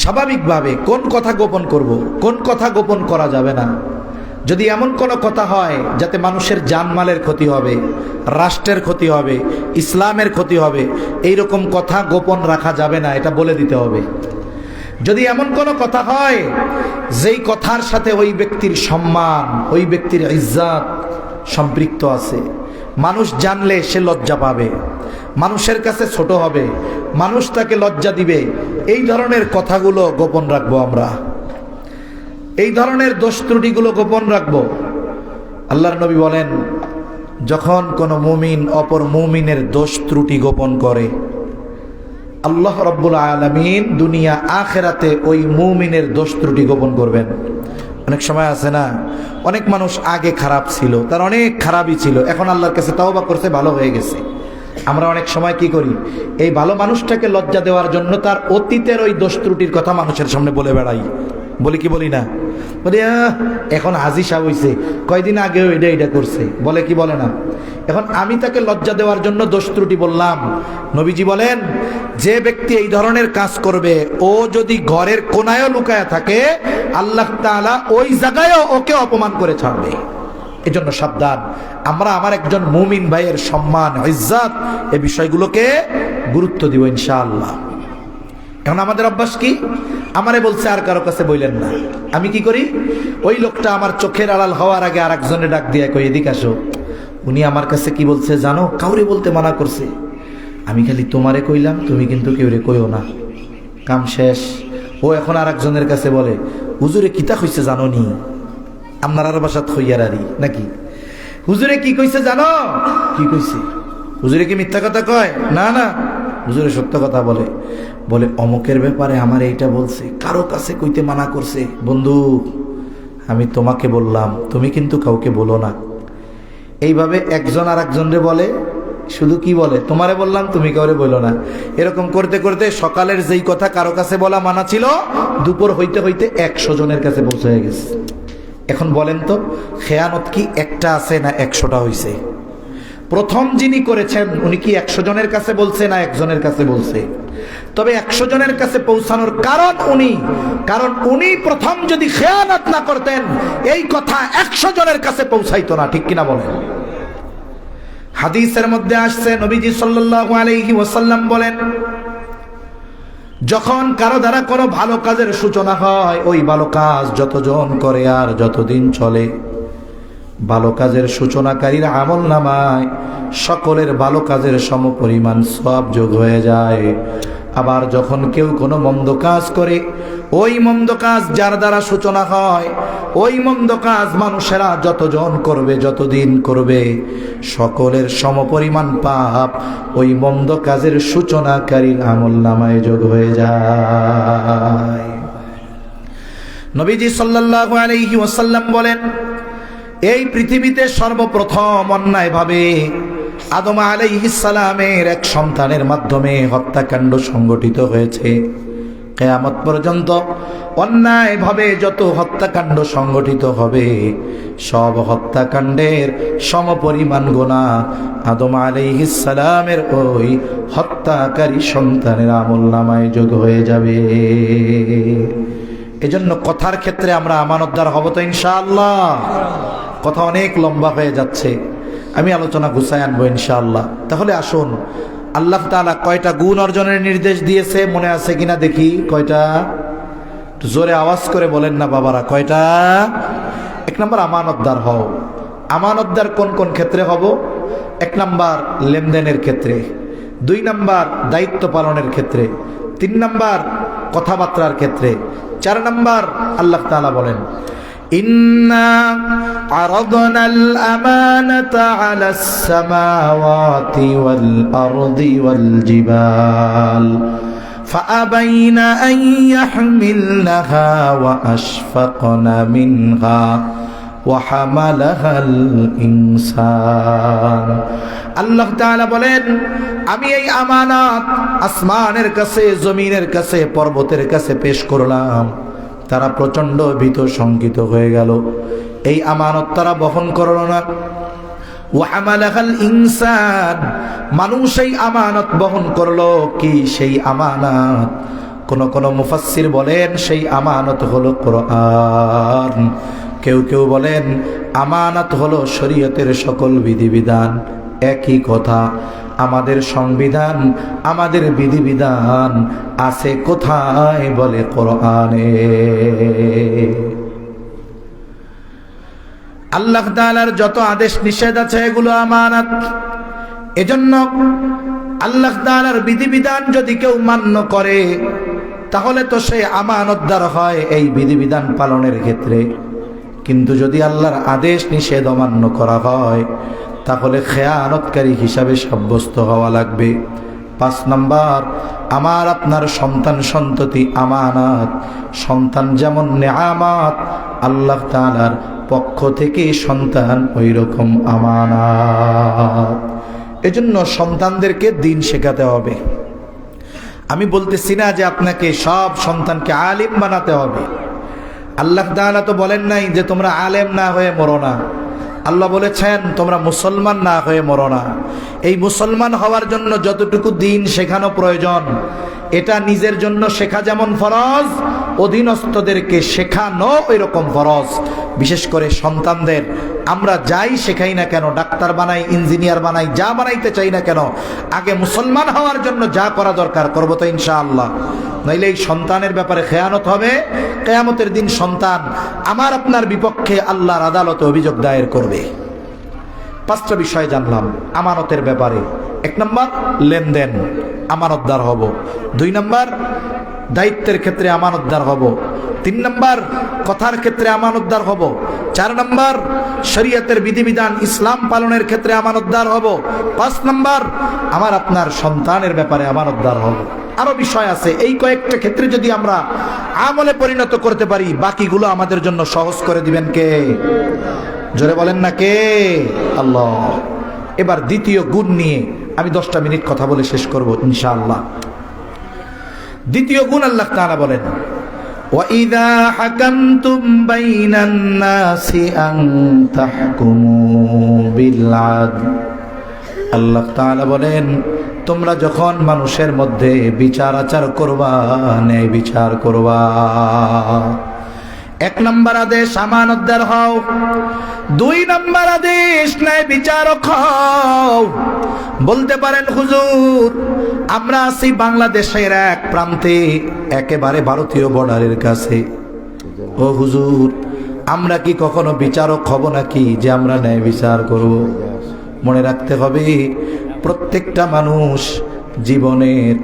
A: স্বাভাবিকভাবে কোন কথা গোপন করব, কোন কথা গোপন করা যাবে না। যদি এমন কোনো কথা হয় যাতে মানুষের জানমালের ক্ষতি হবে, রাষ্ট্রের ক্ষতি হবে, ইসলামের ক্ষতি হবে, এই রকম কথা গোপন রাখা যাবে না, এটা বলে দিতে হবে। যদি এমন কোনো কথা হয় যেই কথার সাথে ওই ব্যক্তির সম্মান, ওই ব্যক্তির ইজ্জত সম্পৃক্ত আছে, মানুষ জানলে সে লজ্জা পাবে, মানুষের কাছে ছোট হবে, মানুষ তাকে লজ্জা দিবে, এই ধরনের কথাগুলো গোপন রাখবো আমরা। এই ধরনের দোষ ত্রুটিগুলো গোপন রাখবো। আল্লাহর নবী বলেন, যখন কোনো মুমিন অপর মুমিনের দোষ ত্রুটি গোপন করে, আল্লাহ রাব্বুল আলামিন দুনিয়া আখিরাতে ওই মুমিনের দোষ ত্রুটি গোপন করবেন। অনেক সময় আছে না, অনেক মানুষ আগে খারাপ ছিল, তার অনেক খারাপই ছিল, এখন আল্লাহর কাছে তাওবা করছে, ভালো হয়ে গেছে। আমরা অনেক সময় কি করি, এই ভালো মানুষটাকে লজ্জা দেওয়ার জন্য তার অতীতের ওই দোষ ত্রুটির কথা মানুষের সামনে বলে বেড়াই। বলি কি বলি না? বলি এখন হাজি সাহেব হইছে, কয়দিন আগেও এটা করছে, বলে কি বলে না? এখন আমি তাকে লজ্জা দেওয়ার জন্য দোষ ত্রুটি বললাম। নবীজি বলেন, যে ব্যক্তি এই ধরনের কাজ করবে, ও যদি ঘরের কোনায়ও লুকায়া থাকে, আল্লাহ তাআলা ওই জায়গায়ও ওকে অপমান করে ছাড়বে। এজন্য সাবধান, আমরা আমার একজন মুমিন ভাইয়ের সম্মান, ইজ্জত, এই বিষয়গুলোকে গুরুত্ব দিব ইনশাআল্লাহ। এখন আমাদের অভ্যাস কি? আমারে বলছে আর কারো কাছে বললেন না, আমি কি করি, ওই লোকটা আমার চোখের আড়াল হওয়ার আগে আর একজনে ডাক দিয়ে কই, এদিকে আসো, উনি আমার কাছে কি বলছে জানো? কাউরে বলতে মানা করছে, আমি খালি তোমারে কইলাম, তুমি কিন্তু কেউরে কইও না। কাম শেষ। ও এখন আর একজনের কাছে বলে, হুজুরে কিতা কইছে জানো নি? আপনার আর বাসাত হইয়ারি নাকি? হুজুরে কি কইছে জানো? কি কইছে? হুজুরে কি মিথ্যা কথা কয়? না না, হুজুরে সত্য কথা বলে। বলে অমুকের ব্যাপারে আমার এইটা বলছে, কারো কাছে কইতে মানা করছে। বন্ধু, আমি তোমাকে বললাম, তুমি কিন্তু কাউকে বলো না। এইভাবে একজন আর একজনরে বলে, শুধু কি বলে, তোমারে বললাম, তুমি কাউরে বলো না। এরকম করতে করতে সকালের যেই কথা কারো কাছে বলা মানা ছিল, দুপুর হইতে হইতে 100 জনের কাছে পৌঁছে গেছে। এখন বলেন তো, খেয়ানত কি একটা আছে না 100টা হইছে? প্রথম যিনি করেছেন উনি কি 100 জনের কাছে বলছে না একজনের কাছে বলছে? তবে 100 জনের কাছে পৌঁছানোর কারণ উনি প্রথম যদি খেয়ানত না করতেন, এই কথা 100 জনের কাছে পৌঁছাইতো না। ঠিক কিনা বলেন? হাদিসের মধ্যে আসছে, নবীজি সাল্লাল্লাহু আলাইহি ওয়াসাল্লাম বলেন, যখন কারো দ্বারা কোনো ভালো কাজের সূচনা হয়, ওই ভালো কাজ যতজন করে আর যতদিন চলে, ভালো কাজের সূচনাকারীর আমলনামায় সকলের ভালো কাজের সমপরিমাণ সওয়াব যোগ হয়ে যায়। আবার যখন কেউ কোনো মন্দ কাজ করে, ওই মন্দ কাজ যার দ্বারা সূচনা হয়, ওই মন্দ কাজ মানুষেরা যতজন করবে, যতদিন করবে, সকলের সমপরিমাণ পাপ ওই মন্দ কাজের সূচনাকারীর আমলনামায় যোগ হয়ে যায়। নবীজি সাল্লাল্লাহু আলাইহি ওয়াসাল্লাম বলেন, এই পৃথিবীতে সর্বপ্রথম অন্যায়ভাবে আদম আলাইহিস সালামের এক সন্তানের মাধ্যমে হত্যাকাণ্ড সংগঠিত হয়েছে। কিয়ামত পর্যন্ত অন্যায়ভাবে যত হত্যাকাণ্ড সংগঠিত হবে, সব হত্যাকাণ্ডের সমপরিমাণ গুনাহ আদম আলাইহিস সালামের ওই হত্যাকারী সন্তানের আমলনামায় যোগ হয়ে যাবে। এজন্য কথার ক্ষেত্রে আমরা আমানতদার হব তো ইনশাআল্লাহ। কথা অনেক লম্বা হয়ে যাচ্ছে, আমি আলোচনা গুছায় আনবো ইনশাআল্লাহ। তাহলে আসুন, আল্লাহ তাআলা কয়টা গুণ অর্জনের নির্দেশ দিয়েছে মনে আছে কিনা দেখি। কয়টা? জোরে আওয়াজ করে বলেন না বাবারা, কয়টা? এক নম্বর, আমানতদার হও। আমানতদার কোন কোন ক্ষেত্রে হব? এক নম্বর, লেনদেনের ক্ষেত্রে। দুই নম্বর, দায়িত্ব পালনের ক্ষেত্রে। তিন নম্বর, কথাবার্তার ক্ষেত্রে। চার নম্বর, আল্লাহ তাআলা বলেন, ইন্না আরাদনাল আমানাতা আলাস সামাওয়াতি ওয়াল আরদি ওয়াল জিবাল ফাআবাইনা আন ইয়াহমিলনাহা ওয়া আশফাকনা মিনহা ওয়া হামালাহাল ইনসান। আল্লাহ তাআলা বলেন, আমি এই আমানত আসমানের কাছে, জমিনের কাছে, পর্বতের কাছে পেশ করলাম। তারা প্রচন্ড ভীত শঙ্কিত হয়ে গেল, এই আমানত তারা বহন করল না। ওয়া হামালাহাল ইনসান, মানুষ এই আমানত বহন করলো। কি সেই আমানত? কোন মুফাসসির বলেন সেই আমানত হলো কোরআন। কেউ কেউ বলেন আমানত হলো শরীয়তের সকল বিধিবিধান। একই কথা, আমাদের সংবিধান, আমাদের বিধিবিধান আছে কোথায়? বলে কোরআনে। আল্লাহ তাআলার যত আদেশ নিষেধ আছে এগুলো আমানত। এজন্য আল্লাহ তাআলার বিধিবিধান যদি কেউ মান্য করে তাহলে তো সে আমানতদার হয় এই বিধিবিধান পালনের ক্ষেত্রে। কিন্তু যদি আল্লাহর আদেশ নিষেধ অমান্য করা হয় তাহলে খেয়ানতকারী হিসাবে সাব্যস্ত হওয়া লাগবে। ৫ নম্বর, আমার আপনার সন্তান সন্ততি আমানত। সন্তান যেমন নেয়ামত, আল্লাহ তাআলার পক্ষ থেকে সন্তান ওই রকম আমানত। এজন্য সন্তানদেরকে দিন শেখাতে হবে। আমি বলতেছি না যে আপনাকে সব সন্তানকে আলিম বানাতে হবে। আল্লাহ তাআলা তো বলেন নাই যে তোমরা আলেম না হয়ে মরো না। আল্লাহ বলেছেন তোমরা মুসলমান না হয়ে মরো না। এই মুসলমান হওয়ার জন্য যতটুকু দিন শেখানো প্রয়োজন, এটা নিজের জন্য শেখা যেমন ফরজ, অধীনস্থদেরকে শেখানো ওই রকম ফরজ। বিশেষ করে সন্তানদের আমরা যাই শেখাই না কেন, ডাক্তার বানাই, ইঞ্জিনিয়ার বানাই, যা বানাইতে চাই না কেন, আগে মুসলমান হওয়ার জন্য যা করা দরকার করবো তো ইনশাআল্লাহ। নইলে এই সন্তানের ব্যাপারে খেয়ানত হবে। কিয়ামতের দিন সন্তান আমার আপনার বিপক্ষে আল্লাহর আদালতে অভিযোগ দায়ের করবে। 5টা বিষয় জানলাম আমানতের ব্যাপারে। 1 নম্বর, লেনদেন, আমানতদার হব। 2 নম্বর, দায়িত্বের ক্ষেত্রে আমানতদার হব। 3 নম্বর, কথার ক্ষেত্রে আমানতদার হব। 4 নম্বর, শরীয়তের বিধিবিধান ইসলাম পালনের ক্ষেত্রে আমানতদার হব। 5 নম্বর, আমার আপনার সন্তানের ব্যাপারে আমানতদার হব। আরো বিষয় আছে, এই কয়েকটা ক্ষেত্রে যদি আমরা আমলে পরিণত করতে পারি, বাকিগুলো আমাদের জন্য সহজ করে দিবেন কে? জোরে বলেন না কে? আল্লাহ। এবার দ্বিতীয় গুণ নিয়ে আমি 10টা মিনিট কথা বলে শেষ করব ইনশাআল্লাহ। দ্বিতীয় গুণ আল্লাহ তাআলা বলেন, وَإِذَا حَكَمْتُمْ بَيْنَ النَّاسِ أَن تَحْكُمُوا بِالْعَدْلِ। আল্লাহ তাআলা বলেন, তোমরা যখন মানুষের মধ্যে বিচার আচার করবা, ন্যায় বিচার করবা। 1 নম্বর আদেশ আমানতদার হও। 2 নম্বর আদেশ ন্যায় বিচারক হও। বলতে পারেন হুজুর, আমরা আছি বাংলাদেশের এক প্রান্তে, একেবারে ভারতীয় বর্ডারের কাছে। ও হুজুর, আমরা কি কখনো বিচারক হব নাকি যে আমরা ন্যায় বিচার করব? মনে রাখতে হবে, প্রত্যেকটা মানুষ জীবনের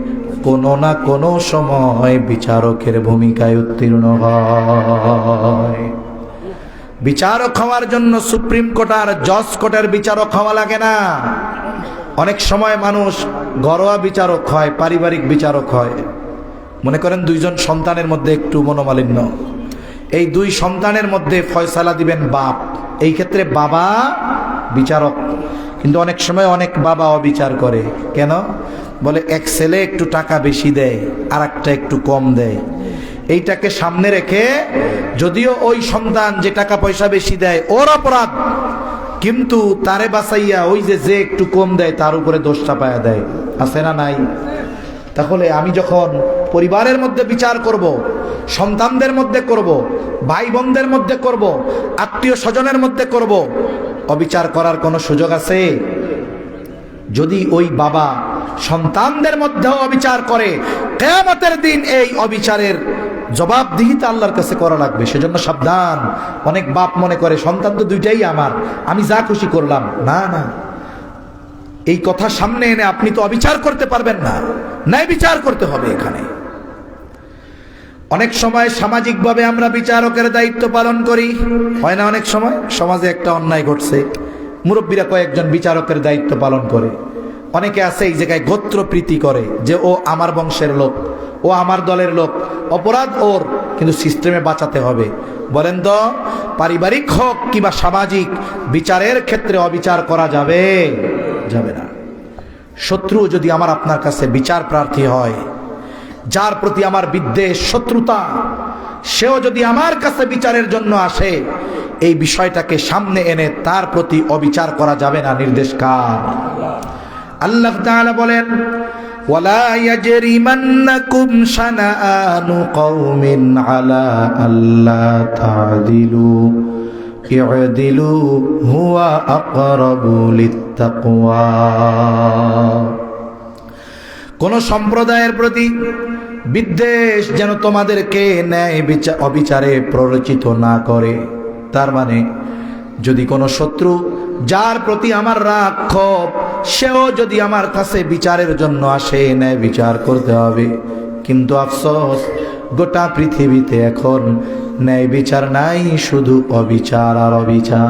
A: কোনো না কোনো সময় বিচারকের ভূমিকায় উত্তীর্ণ হয়। বিচারক হওয়ার জন্য সুপ্রিম কোর্ট আর জজ কোর্টের বিচারক হওয়া লাগে না। অনেক সময় মানুষ ঘরোয়া বিচারক হয়, পারিবারিক বিচারক হয়। মনে করেন 2 জন সন্তানের মধ্যে একটু মনোমালিন্য, এই 2 সন্তানের মধ্যে ফয়সালা দিবেন বাপ, এই ক্ষেত্রে বাবা বিচারক। কিন্তু অনেক সময় অনেক বাবা অবিচার করে। কেন? বলে এক ছেলে একটু টাকা বেশি দেয় আর একটা একটু কম দেয়, এইটাকে সামনে রেখে যদিও ওই সন্তান যে টাকা পয়সা বেশি দেয় ওর অপরাধ, কিন্তু তারে বাঁচাইয়া ওই যে একটু কম দেয় তার উপরে দোষ চাপায়া দেয়। আছে না নাই? তাহলে আমি যখন পরিবারের মধ্যে বিচার করব, সন্তানদের মধ্যে করব, ভাই বোনদের মধ্যে করব, আত্মীয় স্বজনের মধ্যে করব, অবিচার করার কোনো সুযোগ আছে? যদি ওই বাবা সন্তানদের মধ্যেও অবিচার করে, কিয়ামতের দিন এই অবিচারের জবাবদিহিতা আল্লাহর কাছে করা লাগবে। সেজন্য সাবধান। অনেক বাপ মনে করে সন্তান তো দুইটাই আমার, আমি যা খুশি করলাম। না না, এই কথা সামনে এনে আপনি তো অবিচার করতে পারবেন না, ন্যায় বিচার করতে হবে এখানে। অনেক সময় সামাজিকভাবে আমরা বিচারকের দায়িত্ব পালন করি, হয় না? অনেক সময় সমাজে একটা অন্যায় ঘটছে, মুরব্বীরা কয়েকজন বিচারকের দায়িত্ব পালন করে। অনেকে আছে এই জায়গায় গোত্রপ্রীতি করে যে ও আমার বংশের লোক, ও আমার দলের লোক, অপরাধ ওর, কিন্তু সিস্টেমে বাঁচাতে হবে। বলেন তো, পারিবারিক হোক কিংবা সামাজিক, বিচারের ক্ষেত্রে অবিচার করা যাবে? যাবে না। শত্রু যদি আমার আপনার কাছে বিচার প্রার্থী হয়, যার প্রতি আমার বিদ্বেষ শত্রুতা, সেও যদি আমার কাছে বিচারের জন্য আসে, এই বিষয়টাকে সামনে এনে তার প্রতি অবিচার করা যাবে না। নির্দেশ কার? আল্লাহ তাআলা বলেন, ওয়ালা ইয়াজরিমান্নাকুম শানাআনু কওমিন আলা আল্লা তা'দিলু ই'দিলু হুয়া আকরাবু লিত্তাকওয়া। কোন সম্প্রদায়ের প্রতি বিদ্বেষ যেন তোমাদেরকে ন্যায় অবিচারে প্ররোচিত না করে। তার মানে যদি কোনো শত্রু, যার প্রতি আমার রাগ ক্ষোভ, সেও যদি আমার কাছে বিচারের জন্য আসে, ন্যায় বিচার করতে হবে। কিন্তু আফসোস, গোটা পৃথিবীতে এখন ন্যায় বিচার নাই, শুধু অবিচার আর অবিচার।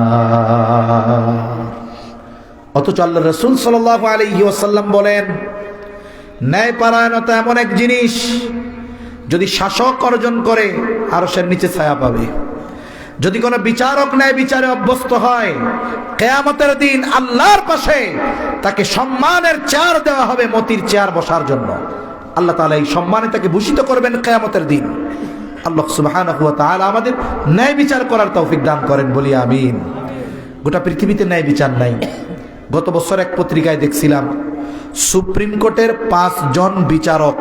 A: অথচ আল্লাহ রাসূল সাল্লাল্লাহু আলাইহি ওয়াসাল্লাম বলেন, ন্যায়পরায়ণতা এমন এক জিনিস, যদি শাসক অর্জন করে আরশের নিচে ছায়া পাবে। যদি কোনো বিচারক ন্যায় বিচারে অভ্যস্ত হয়, কিয়ামতের দিন আল্লাহর পাশে তাকে সম্মানের চেয়ার দেওয়া হবে, মতির চেয়ার বসার জন্য। আল্লাহ তাআলা এই সম্মানে তাকে ভূষিত করবেন কিয়ামতের দিন। আল্লাহ সুবহানাহু ওয়া তাআলা আমাদের ন্যায় বিচার করার তৌফিক দান করেন, বলি আমিন। গোটা পৃথিবীতে ন্যায় বিচার নাই। গত বছর এক পত্রিকায় দেখছিলাম, সুপ্রিম কোর্টের 5 জন বিচারক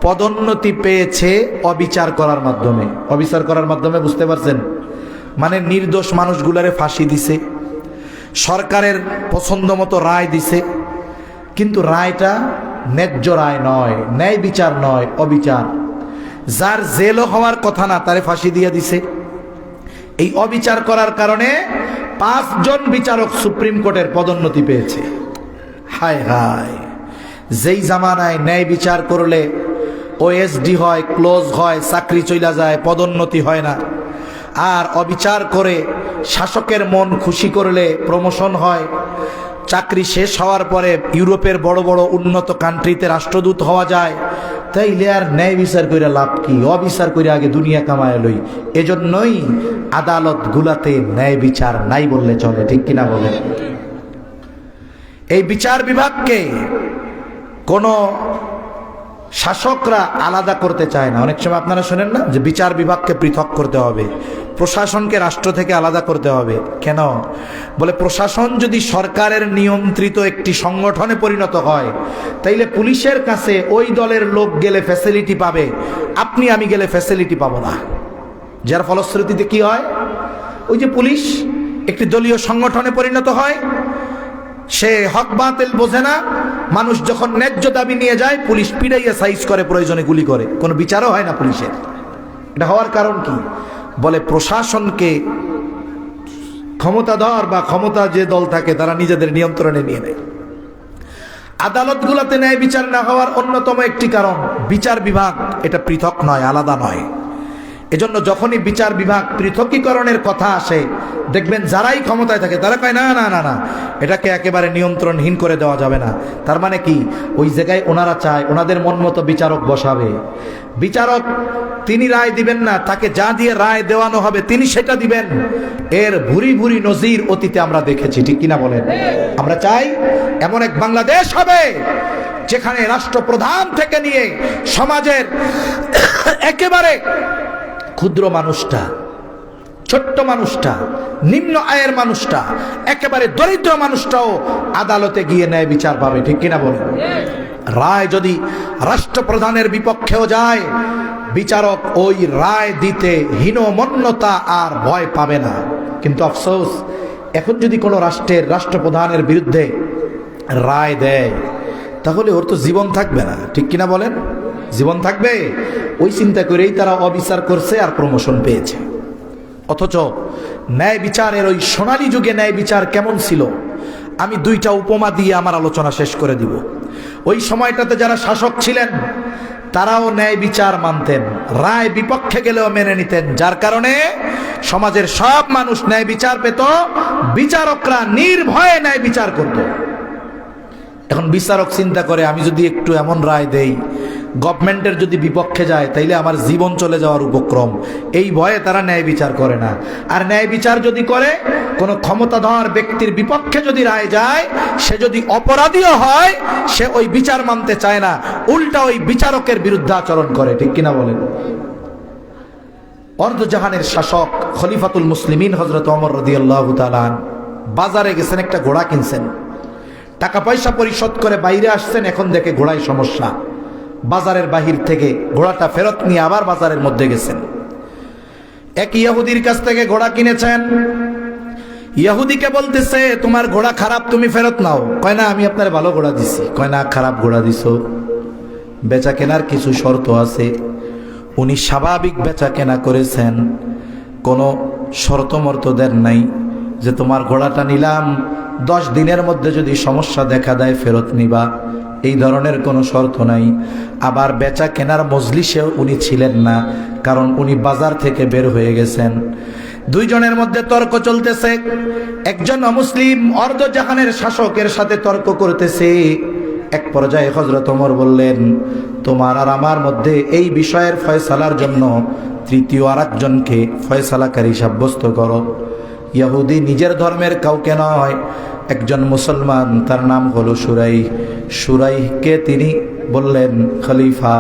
A: পদোন্নতি পেয়েছে অবিচার করার মাধ্যমে। অবিচার করার মাধ্যমে বুঝতে পারছেন? মানে নির্দোষ মানুষগুলারে ফাঁসি দিছে, সরকারের পছন্দ মতো রায় দিছে, কিন্তু রায়টা ন্যায্য রায় নয়, ন্যায় বিচার নয়, অবিচার। যার জেলও হওয়ার কথা না, তারে ফাঁসি দিয়ে দিছে। এই অবিচার করার কারণে 5 জন বিচারক সুপ্রিম কোর্টের পদোন্নতি পেয়েছে। হায় হায়, যেই জামানায় ন্যায় বিচার করলে ওএসডি হয়, ক্লোজ হয়, চাকরি চইলা যায়, পদোন্নতি হয় না, আর অবিচার করে শাসকের মন খুশি করলে প্রমোশন হয়, চাকরি শেষ হওয়ার পরে ইউরোপের বড় বড় উন্নত কান্ট্রিতে রাষ্ট্রদূত হওয়া যায়, তাইলে আর ন্যায় বিচার করে লাভ কি? অবিচার করে আগে দুনিয়া কামায় লই। এজন্যই আদালত গুলাতে ন্যায় বিচার নাই বললে চলে, ঠিক কিনা বলেন? এই বিচার বিভাগকে কোনো শাসকরা আলাদা করতে চায় না। অনেক সময় আপনারা শোনেন না যে বিচার বিভাগকে পৃথক করতে হবে, প্রশাসনকে রাষ্ট্র থেকে আলাদা করতে হবে। কেন? বলে প্রশাসন যদি সরকারের নিয়ন্ত্রিত একটি সংগঠনে পরিণত হয়, তাইলে পুলিশের কাছে ওই দলের লোক গেলে ফ্যাসিলিটি পাবে, আপনি আমি গেলে ফ্যাসিলিটি পাবো না। যার ফলশ্রুতিতে কি হয়? ওই যে পুলিশ একটি দলীয় সংগঠনে পরিণত হয়, সে হক বাতিল বোঝে না। মানুষ যখন ন্যায্য দাবি নিয়ে যায়, পুলিশ পিড়াইয়া সাইজ করে, প্রয়োজনে গুলি করে, কোনো বিচারও হয় না পুলিশের। এটা হওয়ার কারণ কি? বলে প্রশাসনকে ক্ষমতাধর বা ক্ষমতা যে দল থাকে তারা নিজেদের নিয়ন্ত্রণে নিয়ে নেয়। আদালতগুলোতে ন্যায় বিচার না হওয়ার অন্যতম একটি কারণ, বিচার বিভাগ এটা পৃথক নয়, আলাদা নয়। এজন্য যখনই বিচার বিভাগ পৃথকীকরণের কথা আসে, দেখবেন যারাই ক্ষমতায় থাকে তারা কয় না না না না, এটাকে একেবারে নিয়ন্ত্রণহীন করে দেওয়া যাবে না। তার মানে কি, ওই জায়গায় ওনারা চায় ওনাদের মন মতো বিচারক বসাবে। বিচারক তিনি রায় দিবেন না, তাকে যা দিয়ে রায় দেওয়ানো হবে তিনি সেটা দিবেন। এর ভুরি ভুরি নজির অতীতে আমরা দেখেছি, ঠিক কিনা বলেন? আমরা চাই এমন এক বাংলাদেশ হবে যেখানে রাষ্ট্রপ্রধান থেকে নিয়ে সমাজের একেবারে ক্ষুদ্র মানুষটা, ছোট্ট মানুষটা, নিম্ন আয়ের মানুষটা, একেবারে দরিদ্র মানুষটাও আদালতে গিয়ে ন্যায় বিচার পাবে, ঠিক কিনা বলেন? রায় যদি রাষ্ট্রপ্রধানের বিপক্ষেও যায়, বিচারক ওই রায় দিতে হীনমন্যতা আর ভয় পাবে না। কিন্তু আফসোস, এখন যদি কোনো রাষ্ট্রের রাষ্ট্রপ্রধানের বিরুদ্ধে রায় দেয়, তাহলে ওর তো জীবন থাকবে না, ঠিক কিনা বলেন? জীবন থাকবে? ওই চিন্তা করেই তারা অবিচার করছে আর প্রমোশন পেয়েছে। অথচ ন্যায় বিচারের ওই সোনালী যুগে ন্যায় বিচার কেমন ছিল, আমি দুইটা উপমা দিয়ে আমার আলোচনা শেষ করে দিব। ওই সময়টাতে যারা শাসক ছিলেন তারাও ন্যায় বিচার মানতেন, রায় বিপক্ষে গেলেও মেনে নিতেন, যার কারণে সমাজের সব মানুষ ন্যায় বিচার পেত, বিচারকরা নির্ভয়ে ন্যায় বিচার করত। এখন বিচারক চিন্তা করে, আমি যদি একটু এমন রায় দেই, গভর্নমেন্টের যদি বিপক্ষে যায় তাইলে আমার জীবন চলে যাওয়ার উপক্রম, এই ভয়ে তারা ন্যায় বিচার করে না। আর ন্যায় বিচার যদি করে, কোনো ক্ষমতাধর ব্যক্তির বিপক্ষে যদি রায় যায়, সে যদি অপরাধীও হয়, সে ওই বিচার মানতে চায় না, উল্টা ওই বিচারকের বিরুদ্ধে আচরণ করে, ঠিক কিনা বলেন? অর্ধজাহানের শাসক খলিফাতুল মুসলিমিন হযরত ওমর রাদিয়াল্লাহু তাআলা বাজারে গেছেন, একটা ঘোড়া কিনছেন, টাকা পয়সা পরিশোধ করে বাইরে আসছেন, এখন দেখে ঘোড়ায় সমস্যা। বাজারের বাহির থেকে ঘোড়াটা ফেরত নিয়ে আবার বাজারের মধ্যে গেছেন। এক ইহুদির কাছ থেকে ঘোড়া কিনেছেন, ইহুদিকে বলতেছে তোমার ঘোড়া খারাপ, তুমি ফেরত নাও। কয় না, আমি আপনার ভালো ঘোড়া দিছি। কয় না, খারাপ ঘোড়া দিছো। বেচা কেনার কিছু শর্ত আছে, উনি স্বাভাবিক বেচা কেনা করেছেন, কোনো শর্ত মর্ত দেন নাই যে তোমার ঘোড়াটা নিলাম, 10 দিনের মধ্যে যদি সমস্যা দেখা দেয় ফেরত নিবা, এই ধরনের কোনো শর্ত নাই। আবার বেচা কেনার মজলিসেও উনি ছিলেন না, কারণ উনি বাজার থেকে বের হয়ে গেছেন। দুইজনের মধ্যে তর্ক চলতেছে, একজন অমুসলিম অর্ধজাহানের শাসকের সাথে তর্ক করতেছে। এক পর্যায়ে হযরত ওমর বললেন, তোমার আর আমার মধ্যে এই বিষয়ের ফয়সালার জন্য তৃতীয় আরেকজনকে ফয়সালাকারী সাব্যস্ত করো। ইহুদি নিজের ধর্মের কাউকে নয়, একজন মুসলমান, তার নাম হলো সুরাইহ। সুরাইহকে তিনি বললেন, খলিফা,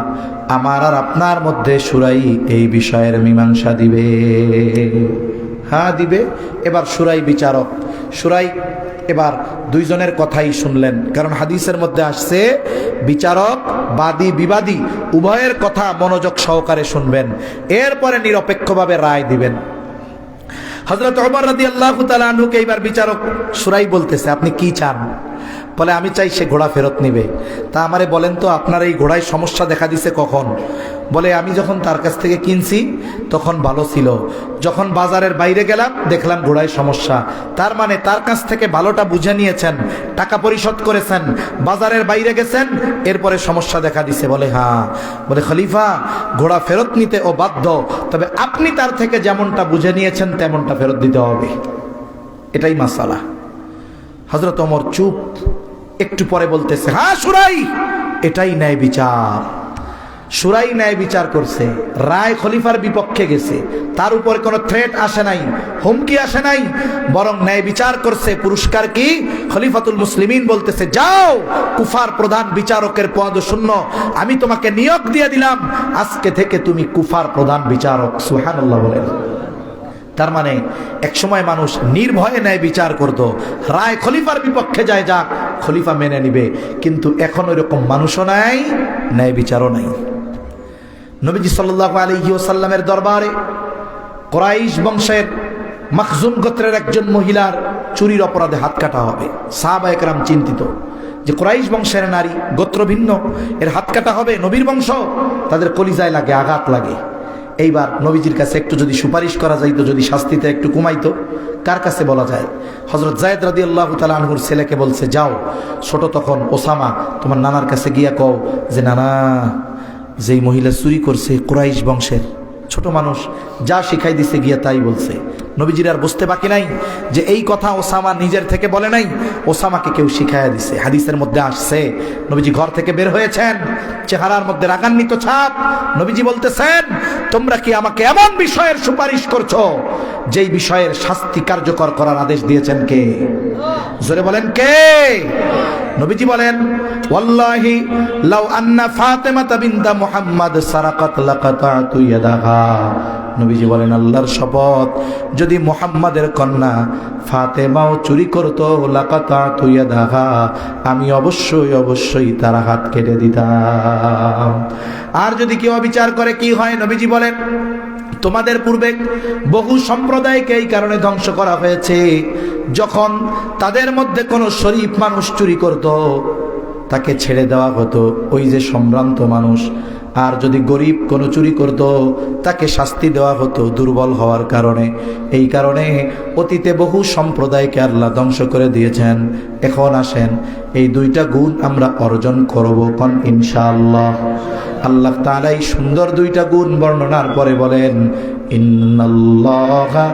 A: আমার আর আপনার মধ্যে সুরাইহ এই বিষয়ের মীমাংসা দিবে। হ্যাঁ দিবে। এবার সুরাইহ বিচারক। সুরাইহ এবার দুইজনের কথাই শুনলেন, কারণ হাদিসের মধ্যে আসছে বিচারক বাদী বিবাদী উভয়ের কথা মনোযোগ সহকারে শুনবেন, এরপরে নিরপেক্ষভাবে রায় দিবেন। হযরত ওমর রাদিয়াল্লাহু তাআলা আনহুকে এইবার বিচারক সুরাইহ বলতেছে, আপনি কি চান? বলে, আমি চাই সে ঘোড়া ফেরত নিবে। তা আমারে বলেন তো, আপনার এই ঘোড়ায় সমস্যা দেখা দিছে কখন? বলে, আমি যখন তার কাছ থেকে কিনছি তখন ভালো ছিল, যখন বাজারের বাইরে গেলাম দেখলাম ঘোড়ায় সমস্যা। তার মানে তার কাছ থেকে ভালোটা বুঝে নিয়েছেন, টাকা পরিশোধ করেছেন, বাজারের বাইরে গেছেন, এরপরে সমস্যা দেখা দিছে। বলে, হ্যাঁ। বলে, খলিফা, ঘোড়া ফেরত নিতে ও বাধ্য, তবে আপনি তার থেকে যেমনটা বুঝে নিয়েছেন তেমনটা ফেরত দিতে হবে, এটাই মাসালা। হযরত ওমর চুপ। একটু পরে বলতেছে, হ্যাঁ সুরাইহ, এটাই ন্যায় বিচার। সুরাইহ ন্যায় বিচার করছে, রায় খলিফার বিপক্ষে গেছে, তার উপর কোনো থ্রেট আসে নাই, হুমকি আসে নাই, বরং ন্যায় বিচার করছে। পুরস্কার কি? খলিফাতুল মুসলিমিন বলতেছে, যাও, কুফার প্রধান বিচারকের পদ শূন্য, আমি তোমাকে নিয়োগ দিয়ে দিলাম, আজকে থেকে তুমি কুফার প্রধান বিচারক। সুবহানাল্লাহ বলেন। তার মানে একসময় মানুষ নির্ভয়ে ন্যায় বিচার করত, রায় খলিফার বিপক্ষে যায়, যাক, খলিফা মেনে নিবে। কিন্তু এখন ওইরকম মানুষও নাই, ন্যায় বিচারও নাই। নবীজি সাল্লাল্লাহু আলাইহি ওয়াসাল্লামের দরবারে কুরাইশ বংশের মাখজুম গোত্রের একজন মহিলার চুরির অপরাধে হাত কাটা হবে। সাহাবায়ে কেরাম চিন্তিত যে কুরাইশ বংশের নারী, গোত্র ভিন্ন, এর হাত কাটা হবে, নবীর বংশ, তাদের কলিজায় লাগে, আঘাত লাগে। এইবার নবীজির কাছে একটু যদি সুপারিশ করা যাইতো, যদি শাস্তিতে একটু কমাইতো, কার কাছে বলা যায়? হযরত যায়েদ রাদিয়াল্লাহু তাআলা আনহুর ছেলেকে বলছে, যাও, ছোট তখন ওসামা, তোমার নানার কাছে গিয়া কও যে নানা, যেই মহিলা চুরি করছে কুরাইশ বংশের, ছোট মানুষ, যা শিখাই দিছে গিয়া তাই বলছে। নবীজির আর বুঝতে বাকি নাই যে এই কথা ওসামা নিজের থেকে বলে নাই, ওসামাকে কেউ শিখাইয়া দিছে। হাদিসের মধ্যে আসছে নবীজি ঘর থেকে বের হয়েছেন, চেহারার মধ্যে রাগান্বিত ছাপ। নবীজি বলতেছেন, তোমরা কি আমাকে এমন বিষয়ের সুপারিশ করছো যেই বিষয়ের শাস্তি কার্যকর করার আদেশ দিয়েছেন কে? জোরে বলেন কে? নবীজি বলেন, ওয়াল্লাহি লাউ আন্না ফাতেমাতা বিনতা মুহাম্মদ সারাকাত লাকাতাতু ইয়াদাহা। নবীজি বলেন, আল্লাহর শপথ, যদি মুহাম্মাদের কন্যা ফাতেমাও চুরি করতো, লাকাতাতু ইয়াদাহা, আমি অবশ্যই তার হাত কেটে দিতাম। আর যদি কেউ অবিচার করে কি হয়? নবীজি বলেন, তোমাদের পূর্বে বহু সম্প্রদায়কে এই কারণে ধ্বংস করা হয়েছে, যখন তাদের মধ্যে কোনো শরীফ মানুষ চুরি করত তাকে ছেড়ে দেওয়া হতো, ওই যে সম্ভ্রান্ত মানুষ। আর যদি গরিব কোনো চুরি করত তাকে শাস্তি দেওয়া হতো দুর্বল হওয়ার কারণে। এই কারণে অতীতে বহু সম্প্রদায়কে আল্লাহ ধ্বংস করে দিয়েছেন। এখন আসেন এই দুইটা গুণ আমরা অর্জন করব কোন ইনশাআল্লাহ। আল্লাহ তাআলা এই সুন্দর দুইটা গুণ বর্ণনার পরে বলেন, ইন্নাল্লাহা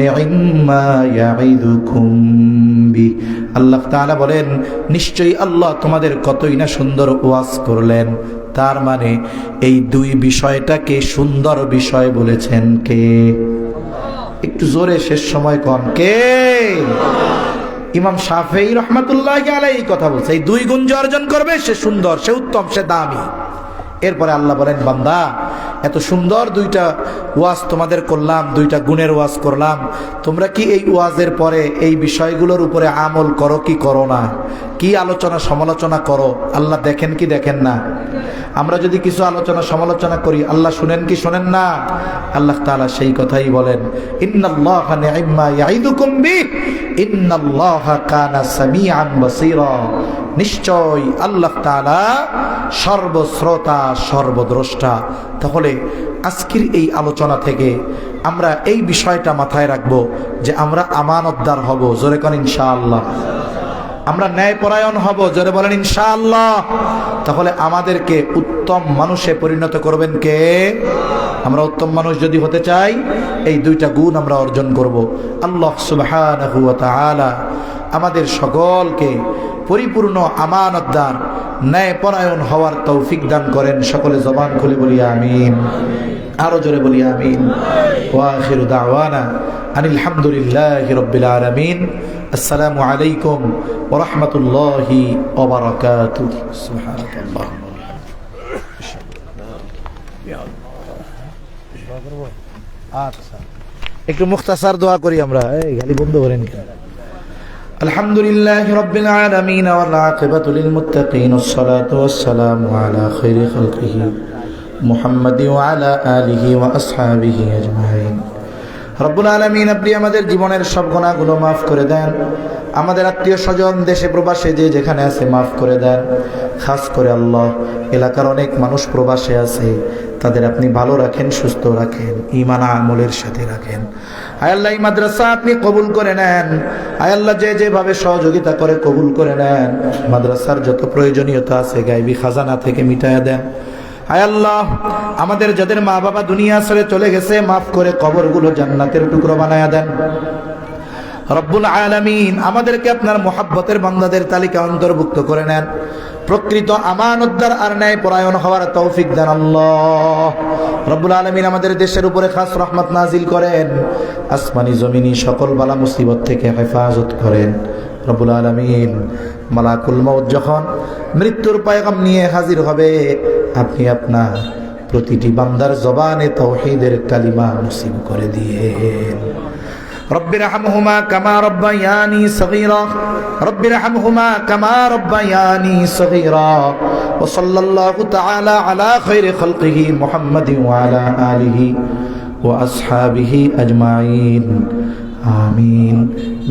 A: নি'ম্মা ইয়াইদুকুম বি। আল্লাহ তাআলা বলেন, নিশ্চয়ই আল্লাহ তোমাদের কতই না সুন্দর ওয়াজ করলেন। তার মানে এই দুই বিষয়টাকে সুন্দর বিষয় বলেছেন কে? একটু জোরে শেষ সময় কম, কে? ইমাম শাফেঈ রহমাতুল্লাহি আলাইহি কথা বলছে, এই দুই গুণ যে অর্জন করবে সে সুন্দর, সে উত্তম, সে দামি। এরপরে আল্লাহ বলেন, বান্দা এত সুন্দর দুইটা ওয়াজ তোমাদের করলাম, দুইটা গুণের ওয়াজ করলাম, তোমরা কি এই ওয়াজের পরে এই বিষয়গুলোর উপরে আমল করো কি করো না? কি আলোচনা সমালোচনা করো? আল্লাহ দেখেন কি দেখেন না? আমরা যদি কিছু আলোচনা সমালোচনা করি আল্লাহ শুনেন কি শোনেন না? আল্লাহ তাআলা সেই কথাই বলেন, ইন্নাল্লাহা নি'ম্মা ইয়াইদুকুম বি ইন্নাল্লাহা কানা সামিআন বাসীরা। নিশ্চয় আল্লাহ তাআলা সর্বশ্রোতা সর্বদ্রষ্টা। তাহলে আজকের এই আলোচনা থেকে আমরা এই বিষয়টা মাথায় রাখব যে আমরা আমানতদার হব, জোরে কোন ইনশাআল্লাহ। আমরা ন্যায়পরায়ণ হব, জোরে বলেন ইনশাআল্লাহ। তাহলে আমাদেরকে উত্তম মানুষে পরিণত করবেন কে? আমরা উত্তম মানুষ যদি হতে চাই এই দুইটা গুণ আমরা অর্জন করব। আল্লাহ সুবহানাহু ওয়া তাআলা আমাদের সকলকে পরিপূর্ণ আমানতদার, ন্যায়পরায়ণ হওয়ার তৌফিক দান করেন। সকলে জবান খুলে বলি আমিন, আরো জোরে বলি আমিন। ওয়া আখিরু দাওয়ানা আনিল হামদুলিল্লাহি রাব্বিল আলামিন। আসসালামু আলাইকুম ওয়া রাহমাতুল্লাহি ওয়া বারাকাতুহু। সুবহানাল্লাহ। আচ্ছা, একটু মুখতাসার দোয়া করি আমরা, এই গালি বন্ধ করেন কেন? আলহামদুলিল্লাহি রাব্বিল আলামিন ওয়াল আকিবাতু লিল মুত্তাকিন ওয়াসসালাতু ওয়াসসালামু আলা খায়রি খালকিহি মুহাম্মাদি ওয়া আলা আলিহি ওয়া আসহাবিহি আজমাইন। রব্বুল আলামিন, আপনি আমাদের জীবনের সব গুনাহগুলো মাফ করে দেন। আমাদের আত্মীয় স্বজন দেশে প্রবাসে যে যেখানে আছে মাফ করে দেন। খাস করে আল্লাহ, এলাকার অনেক মানুষ প্রবাসে আছে, তাদের আপনি ভালো রাখেন, সুস্থ রাখেন, ঈমান আমলের সাথে রাখেন। আয় আল্লাহ, এই মাদ্রাসা আপনি কবুল করে নেন। আয় আল্লাহ, যে যেভাবে সহযোগিতা করে কবুল করে নেন। মাদ্রাসার যত প্রয়োজনীয়তা আছে গায়বী খাজানা থেকে মিটায়া দেন। আয় আল্লাহ, আমাদের যাদের মা বাবা দুনিয়া ছেড়ে চলে গেছে মাফ করে কবরগুলো জান্নাতের টুকরো বানায়া দেন। রব্বুল আলামিন, আমাদেরকে আপনার মুহাব্বতের বান্দাদের তালিকা অন্তর্ভুক্ত করে নেন। প্রকৃত আমানতদার আর ন্যায়পরায়ণ হওয়ার তৌফিক দেন আল্লাহ। রব্বুল আলামিন, আমাদের দেশের উপরে খাস রহমত নাজিল করেন। আসমানি জমিনি সকল বালা মুসিবত থেকে হেফাজত করেন। রব্বুল আলামিন, মালাকুল মউত যখন মৃত্যুর পয়গাম নিয়ে হাজির হবে, আপনি আপনার প্রতিটি বান্দার জবানে তাওহীদের কালিমা নসিব করে দিয়েন। রব্বিরহামহুমা কামা রব্বায়ানি সগীরা, রব্বিরহামহুমা কামা রব্বায়ানি সগীরা। ওয়া সাল্লাল্লাহু তাআলা আলা খায়রি খালকিহি মুহাম্মাদিন ওয়া আলা আলিহি ওয়া আসহাবিহি আজমাইন। আমিন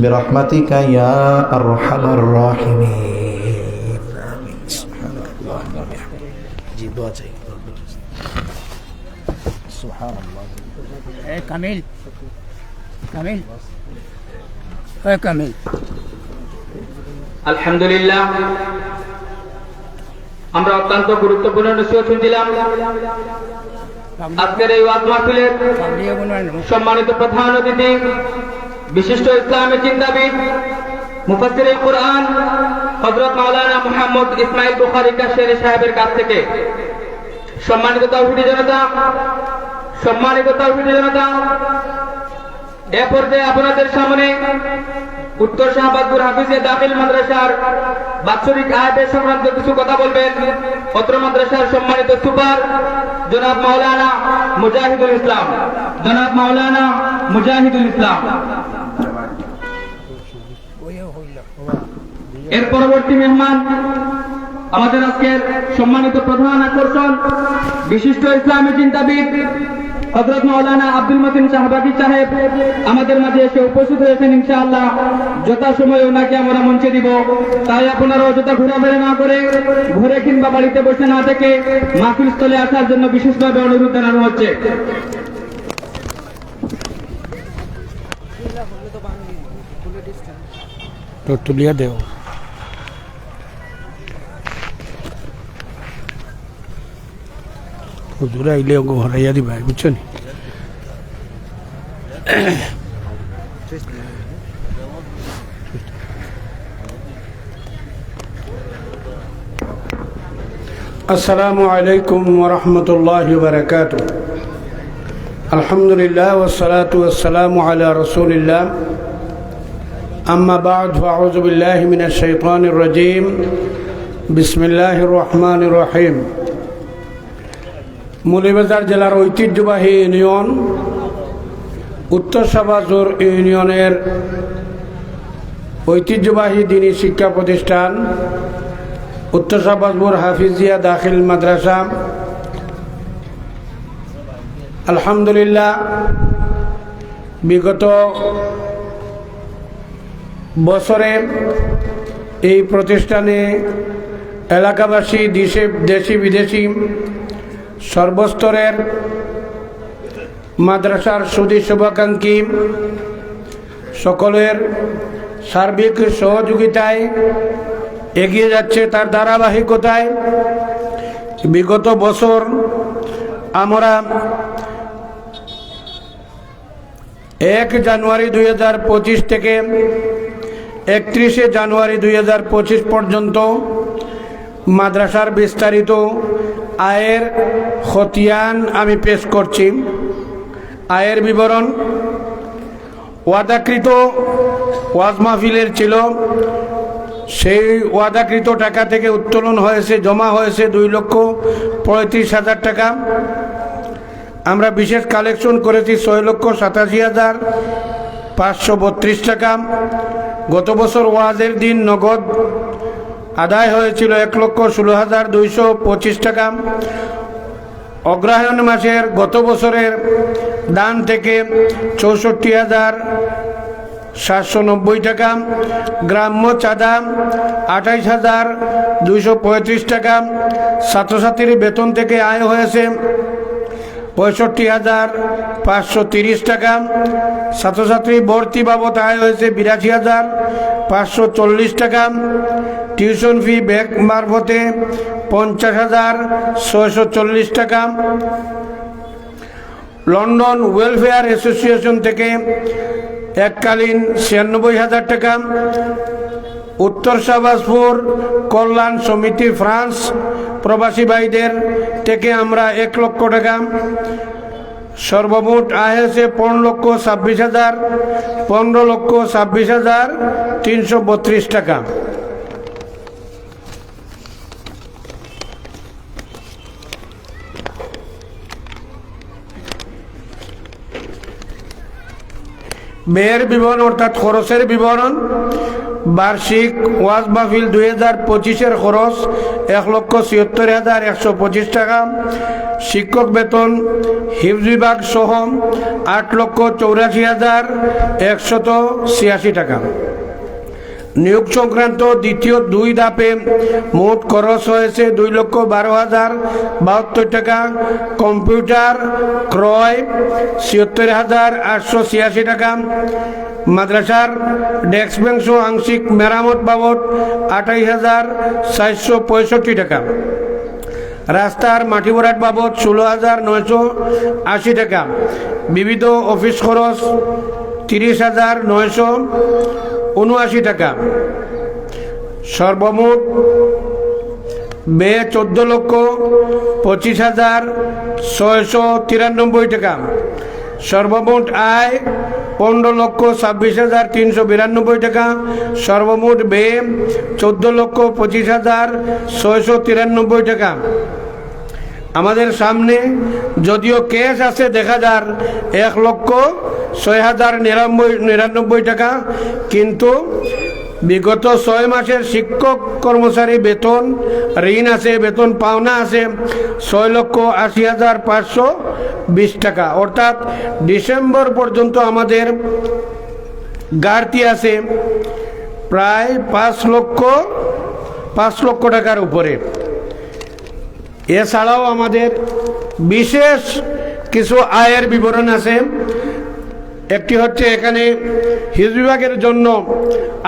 A: বিরহমাতিকা ইয়া আরহামার রাহিমিন। আমিন। সুবহানাল্লাহ। জি, দোয়া চাই। সুবহানাল্লাহ।
B: এ কামিল, কামিল, এ কামিল।
C: আলহামদুলিল্লাহ, আমরা অত্যন্ত গুরুত্বপূর্ণ নসিহত শুনছিলাম। আজকের এই ওয়াজ মাহফিলের সম্মানিত প্রধান অতিথি বিশিষ্ট ইসলামী চিন্তাবিদ মুফাসসিরে কুরআন হযরত মাওলানা মুহাম্মদ ইসমাইল বুখারী কাশিয়ানী সাহেবের কাছ থেকে সম্মানিত তাওহীদি জনতা এ পর্যায়ে আপনাদের সামনে উত্তর শাহবাজপুর হাফিজিয়া দাখিল মাদ্রাসার বাৎসরিক আয়াতের সংক্রান্ত কিছু কথা বলবেন অত্র মাদ্রাসার সম্মানিত সুপার জনাব মাওলানা মুজাহিদুল ইসলাম। এর পরবর্তী মেহমান আমাদের আজকের সম্মানিত প্রধান আকর্ষণ বিশিষ্ট ইসলামী চিন্তাবিদ হযরত মাওলানা আব্দুল মতিন শাহবাগী সাহেব আমাদের মাঝে এসে উপস্থিত হয়েছেন। ইনশাআল্লাহ যথাসময়ে ওনাকে আমরা মঞ্চে দিব, তাই আপনারা অযথা ঘোরাফেরা না করে ঘরে কিংবা বাড়িতে বসে না থেকে মাহফিল স্থলে আসার জন্য বিশেষভাবে অনুরোধ জানানো হচ্ছে।
D: তুলিয়া দেও হুজুর আইলে ওকে হরাইয়া দিবা, বুঝছো নি? আসসালামু আলাইকুম ওয়া রাহমাতুল্লাহি ওয়া বারাকাতুহু। আলহামদুলিল্লাহ ওয়াসসালাতু ওয়াসসালামু আলা রাসূলিল্লাহ। আম্মা বা'দ, ফাআউযু বিল্লাহি মিনাশ শাইতানির রাজীম। বিসমিল্লাহির রহমানির রহিম। মৌলভীবাজার জেলার ঐতিহ্যবাহী ইউনিয়ন উত্তর শাহবাজপুর ইউনিয়নের ঐতিহ্যবাহী দ্বীনি শিক্ষা প্রতিষ্ঠান উত্তর শাহবাজপুর হাফিজিয়া দাখিল মাদ্রাসা আলহামদুলিল্লাহ বিগত বছরে এই প্রতিষ্ঠানে এলাকাবাসী দেশি বিদেশি সর্বস্তরের মাদ্রাসার সুদী শুভাকাঙ্ক্ষী সকলের সার্বিক সহযোগিতায় এগিয়ে যাচ্ছে। তার ধারাবাহিকতায় বিগত বছর আমরা 1 জানুয়ারি 2025 থেকে 31 জানুয়ারি 2025 পর্যন্ত মাদ্রাসার বিস্তারিত আয়ের খতিয়ান আমি পেশ করছি। আয়ের বিবরণ ওয়াদাকৃত ওয়াজ মাহফিলের ছিল, সেই ওয়াদাকৃত টাকা থেকে উত্তোলন হয়েছে, জমা হয়েছে 2,35,000 টাকা। আমরা বিশেষ কালেকশন করেছি 6,87,532 টাকা। গত বছর ওয়াজের দিন নগদ আদায় হয়েছিল 1,16,225 টাকা। অগ্রহায়ণ মাসের গত বছরের দান থেকে 64,790 টাকা। গ্রাম্য চাঁদা 28,235 টাকা। ছাত্রছাত্রীর বেতন থেকে আয় হয়েছে 65,530 টাকা। ছাত্রছাত্রী ভর্তি বাবদ আয় হয়েছে 82,540 টাকা। টিউশন ফি ব্যাংক মারফতে 50,640 টাকা। লন্ডন ওয়েলফেয়ার অ্যাসোসিয়েশন থেকে এককালীন 96,000 টাকা। উত্তর শাহবাজপুর কল্যাণ সমিতি ফ্রান্স প্রবাসী ভাইদের থেকে আমরা 1 লক্ষ টাকা। সর্বমোট আয় হয়েছে 15,26,332 টাকা। ব্যয়ের বিবরণ অর্থাৎ খরচের বিবরণ। বার্ষিক ওয়াজ মাহফিল 2025-এর খরচ 1,76,125 টাকা। শিক্ষক বেতন হিফজ বিভাগ সহ 8,84,186 টাকা। নিয়োগ সংক্রান্ত দ্বিতীয় 2 ধাপে মোট খরচ হয়েছে 2,12,072 টাকা। কম্পিউটার ক্রয় 76,886 টাকা। মাদ্রাসার ডেস্ক বেঞ্চ আংশিক মেরামত বাবদ 28,465 টাকা। রাস্তার মাটি ভরাট বাবদ 16,980 টাকা, বিবিধ অফিস খরচ 30,979 টাকা, সর্বমোট ব্যয় 14,25,693 টাকা, সর্বমোট আয় 15,26,392 টাকা, সর্বমোট ব্যয় 14,25,693 টাকা। আমাদের সামনে যদিও ক্যাশ আছে দেখা যার 1,06,099 টাকা, কিন্তু বিগত 6 মাসের শিক্ষক কর্মচারী বেতন ঋণ আছে, বেতন পাওনা আছে 6,80,520 টাকা, অর্থাৎ ডিসেম্বর পর্যন্ত আমাদের ঘাটতি আছে প্রায় 5 লক্ষ টাকার উপরে। এছাড়াও আমাদের বিশেষ কিছু আয়ের বিবরণ আছে। একটি হচ্ছে এখানে হিজ বিভাগের জন্য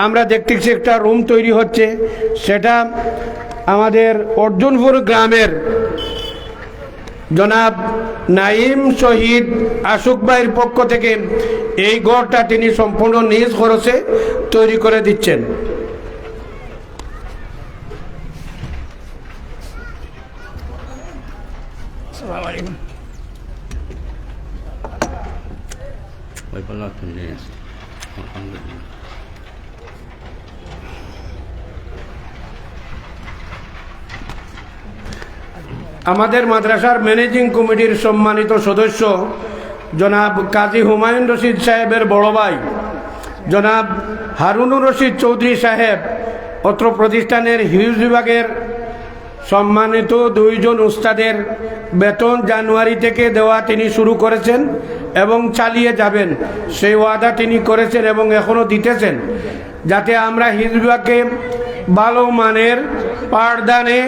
D: আমরা দেখতেছি একটা রুম তৈরি হচ্ছে, সেটা আমাদের অর্জুনপুর গ্রামের জনাব নাইম শহীদ আশুক ভাইয়ের পক্ষ থেকে এই ঘরটা তিনি সম্পূর্ণ নিজ খরচে তৈরি করে দিচ্ছেন।
B: আসসালামু আলাইকুম।
D: আমাদের মাদ্রাসার ম্যানেজিং কমিটির সম্মানিত সদস্য জনাব কাজী হুমায়ুন রশিদ সাহেবের বড় ভাই জনাব হারুনুর রশিদ চৌধুরী সাহেব অত্র প্রতিষ্ঠানের হিউজ বিভাগের সম্মানিত 2 জন উস্তাদের বেতন জানুয়ারি থেকে দেওয়া তিনি শুরু করেছেন এবং চালিয়ে যাবেন, সেই ওয়াদা তিনি করেছেন এবং এখনও দিতেছেন, যাতে আমরা হিজ বিভাগকে ভালো মানের পাঠদানে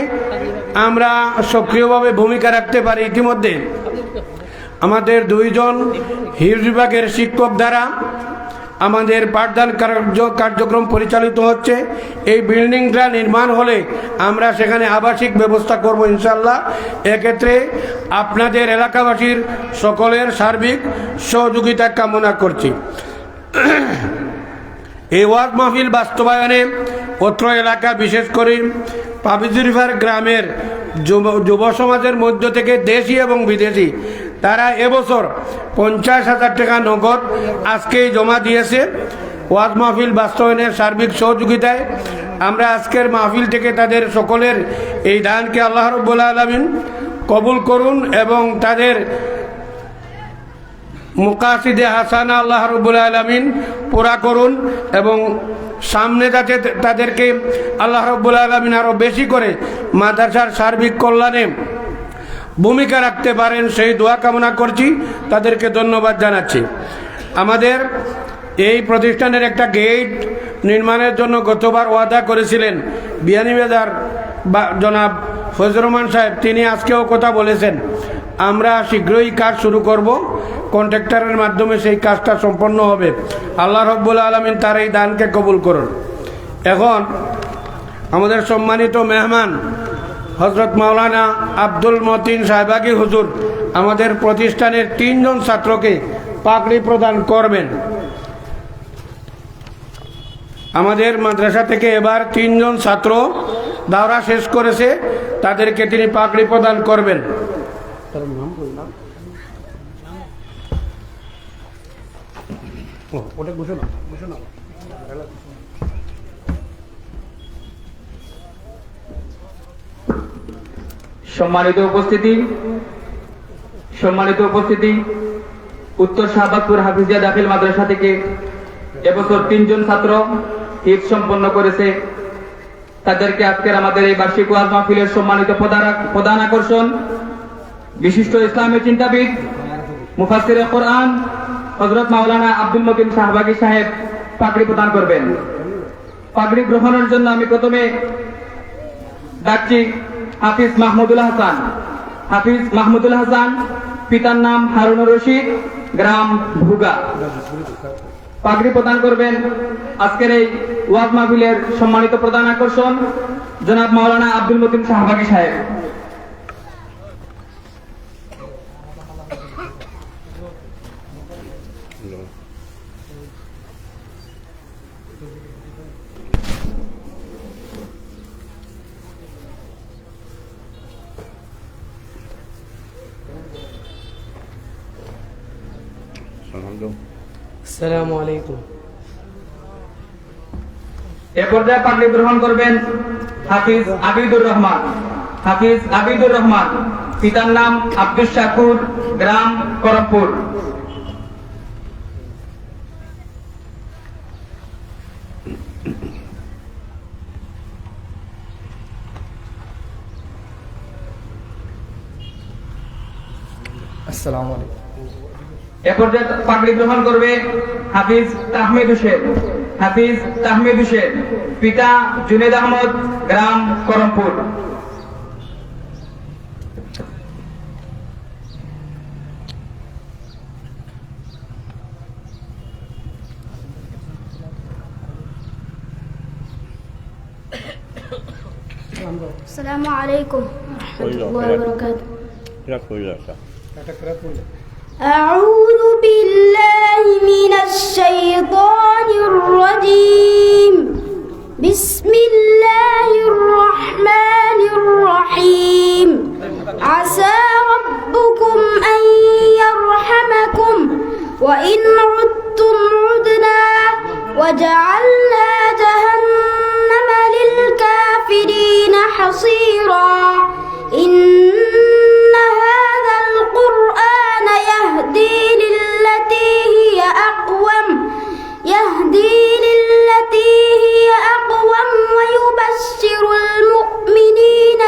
D: আমরা সক্রিয়ভাবে ভূমিকা রাখতে পারি। ইতিমধ্যে আমাদের 2 জন হিজ বিভাগের শিক্ষক দ্বারা আমাদের পাঠদান কার্যক্রম পরিচালিত হচ্ছে। এই বিল্ডিংটা নির্মাণ হলে আমরা সেখানে আবাসিক ব্যবস্থা করব ইনশাল্লাহ। এক্ষেত্রে আপনাদের এলাকাবাসীর সকলের সার্বিক সহযোগিতা কামনা করছি। এই ওয়াজ মাহফিল বাস্তবায়নে অত্র এলাকা বিশেষ করে পাবিজুরিফার গ্রামের যুব সমাজের মধ্য থেকে দেশি এবং বিদেশি তারা এবছর 50,000 টাকা নগদ আজকেই জমা দিয়েছে ওয়াজ মাহফিল বাস্তবায়নের সার্বিক সহযোগিতায়। আমরা আজকের মাহফিল থেকে তাদের সকলের এই দানকে আল্লাহ রাব্বুল আলামিন কবুল করুন এবং তাদের মুকাসিদে হাসানা আল্লাহ রাব্বুল আলামিন পুরা করুন এবং সামনে যাতে তাদেরকে আল্লাহ রাব্বুল আলামিন আরো বেশি করে মাদ্রাসার সার্বিক কল্যাণে ভূমিকা রাখতে পারেন সেই দোয়া কামনা করছি। তাদেরকে ধন্যবাদ জানাচ্ছি। আমাদের এই প্রতিষ্ঠানের একটা গেট নির্মাণের জন্য গতবার ওয়াদা করেছিলেন বিয়ানীবাজার জনাব ফজলুর রহমান সাহেব, তিনি আজকেও কথা বলেছেন আমরা শীঘ্রই কাজ শুরু করব, কন্ট্রাক্টরের মাধ্যমে সেই কাজটা সম্পন্ন হবে। আল্লাহ রাব্বুল আলামিন তার এই দানকে কবুল করুন। এখন আমাদের সম্মানিত মেহমান হযরত মাওলানা আব্দুল মতিন সাহেবাগী হুজুর আমাদের প্রতিষ্ঠানের 3 জন ছাত্রকে পাগড়ি প্রদান করবেন। আমাদের মাদ্রাসা থেকে এবার 3 জন ছাত্র দাওরা শেষ করেছে, তাদেরকে তিনি পাগড়ি প্রদান করবেন।
C: সম্মানিত উপস্থিতি, উত্তর শাহবাজপুর হাফিজিয়া দাখিল মাদ্রাসা থেকে এবছর 3 জন ছাত্র হিফজ সম্পন্ন করেছে। তাদেরকে আজকের আমাদের এই বার্ষিক ওয়াজ মাহফিলের সম্মানিত প্রধান আকর্ষণ বিশিষ্ট ইসলামী চিন্তাবিদ মুফাসসিরে কোরআন হযরত মাওলানা আব্দুল মতিন সাহেবাগী সাহেব পাগড়ি প্রদান করবেন। পাগড়ি গ্রহণের জন্য আমি প্রথমে ডাকছি হাফিজ মাহমুদুল হাসান, পিতার নাম হারুনুর রশিদ, গ্রাম ভুগা। পাগড়ি প্রদান করবেন আজকের এই ওয়াজ মাহফিলের সম্মানিত প্রধান আকর্ষণ জনাব মাওলানা আব্দুল মতিন সাহেবাগী সাহেব।
E: আসসালামু আলাইকুম।
C: এ পর্যায়ে পাগড়ি গ্রহণ করবেন হাফিজ আবিদুর রহমান। হাফিজ আবিদুর রহমান, পিতার নাম আব্দুল শাকুর, গ্রাম করমপুর।
E: আসসালামু আলাইকুম।
C: এ পর্যায়ে পাগড়ি গ্রহণ করবে হাফিজ তাহমিদ হোসেন। হাফিজ তাহমিদ হোসেন, পিতা জুনেদ আহমদ, গ্রাম করমপুর।
F: السلام عليكم ورحمة الله وبركاته. أعوذ بالله من الشيطان الرجيم. بسم الله الرحمن الرحيم. عسى ربكم أن يرحمكم وإن عدتم عدنا وجعلنا جهنم للكافرين حصيرا. إن هذا القرآن يهدي للتي هي أقوم ويبشر المؤمنين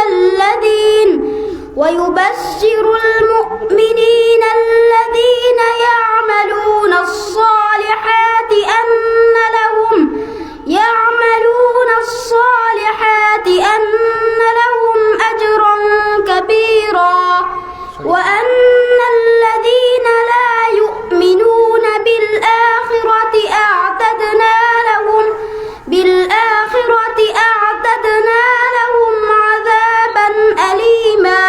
F: الذين يعملون الصالحات أن لهم أجرا كبيرا وأن الذين لا يؤمنون بالآخرة أعتدنا لهم عذابا أليما.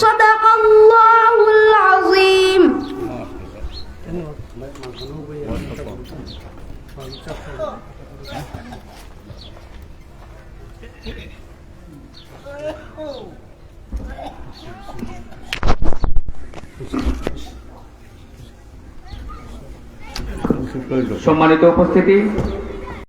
F: صدق الله العظيم.
C: সম্মানিত উপস্থিতি,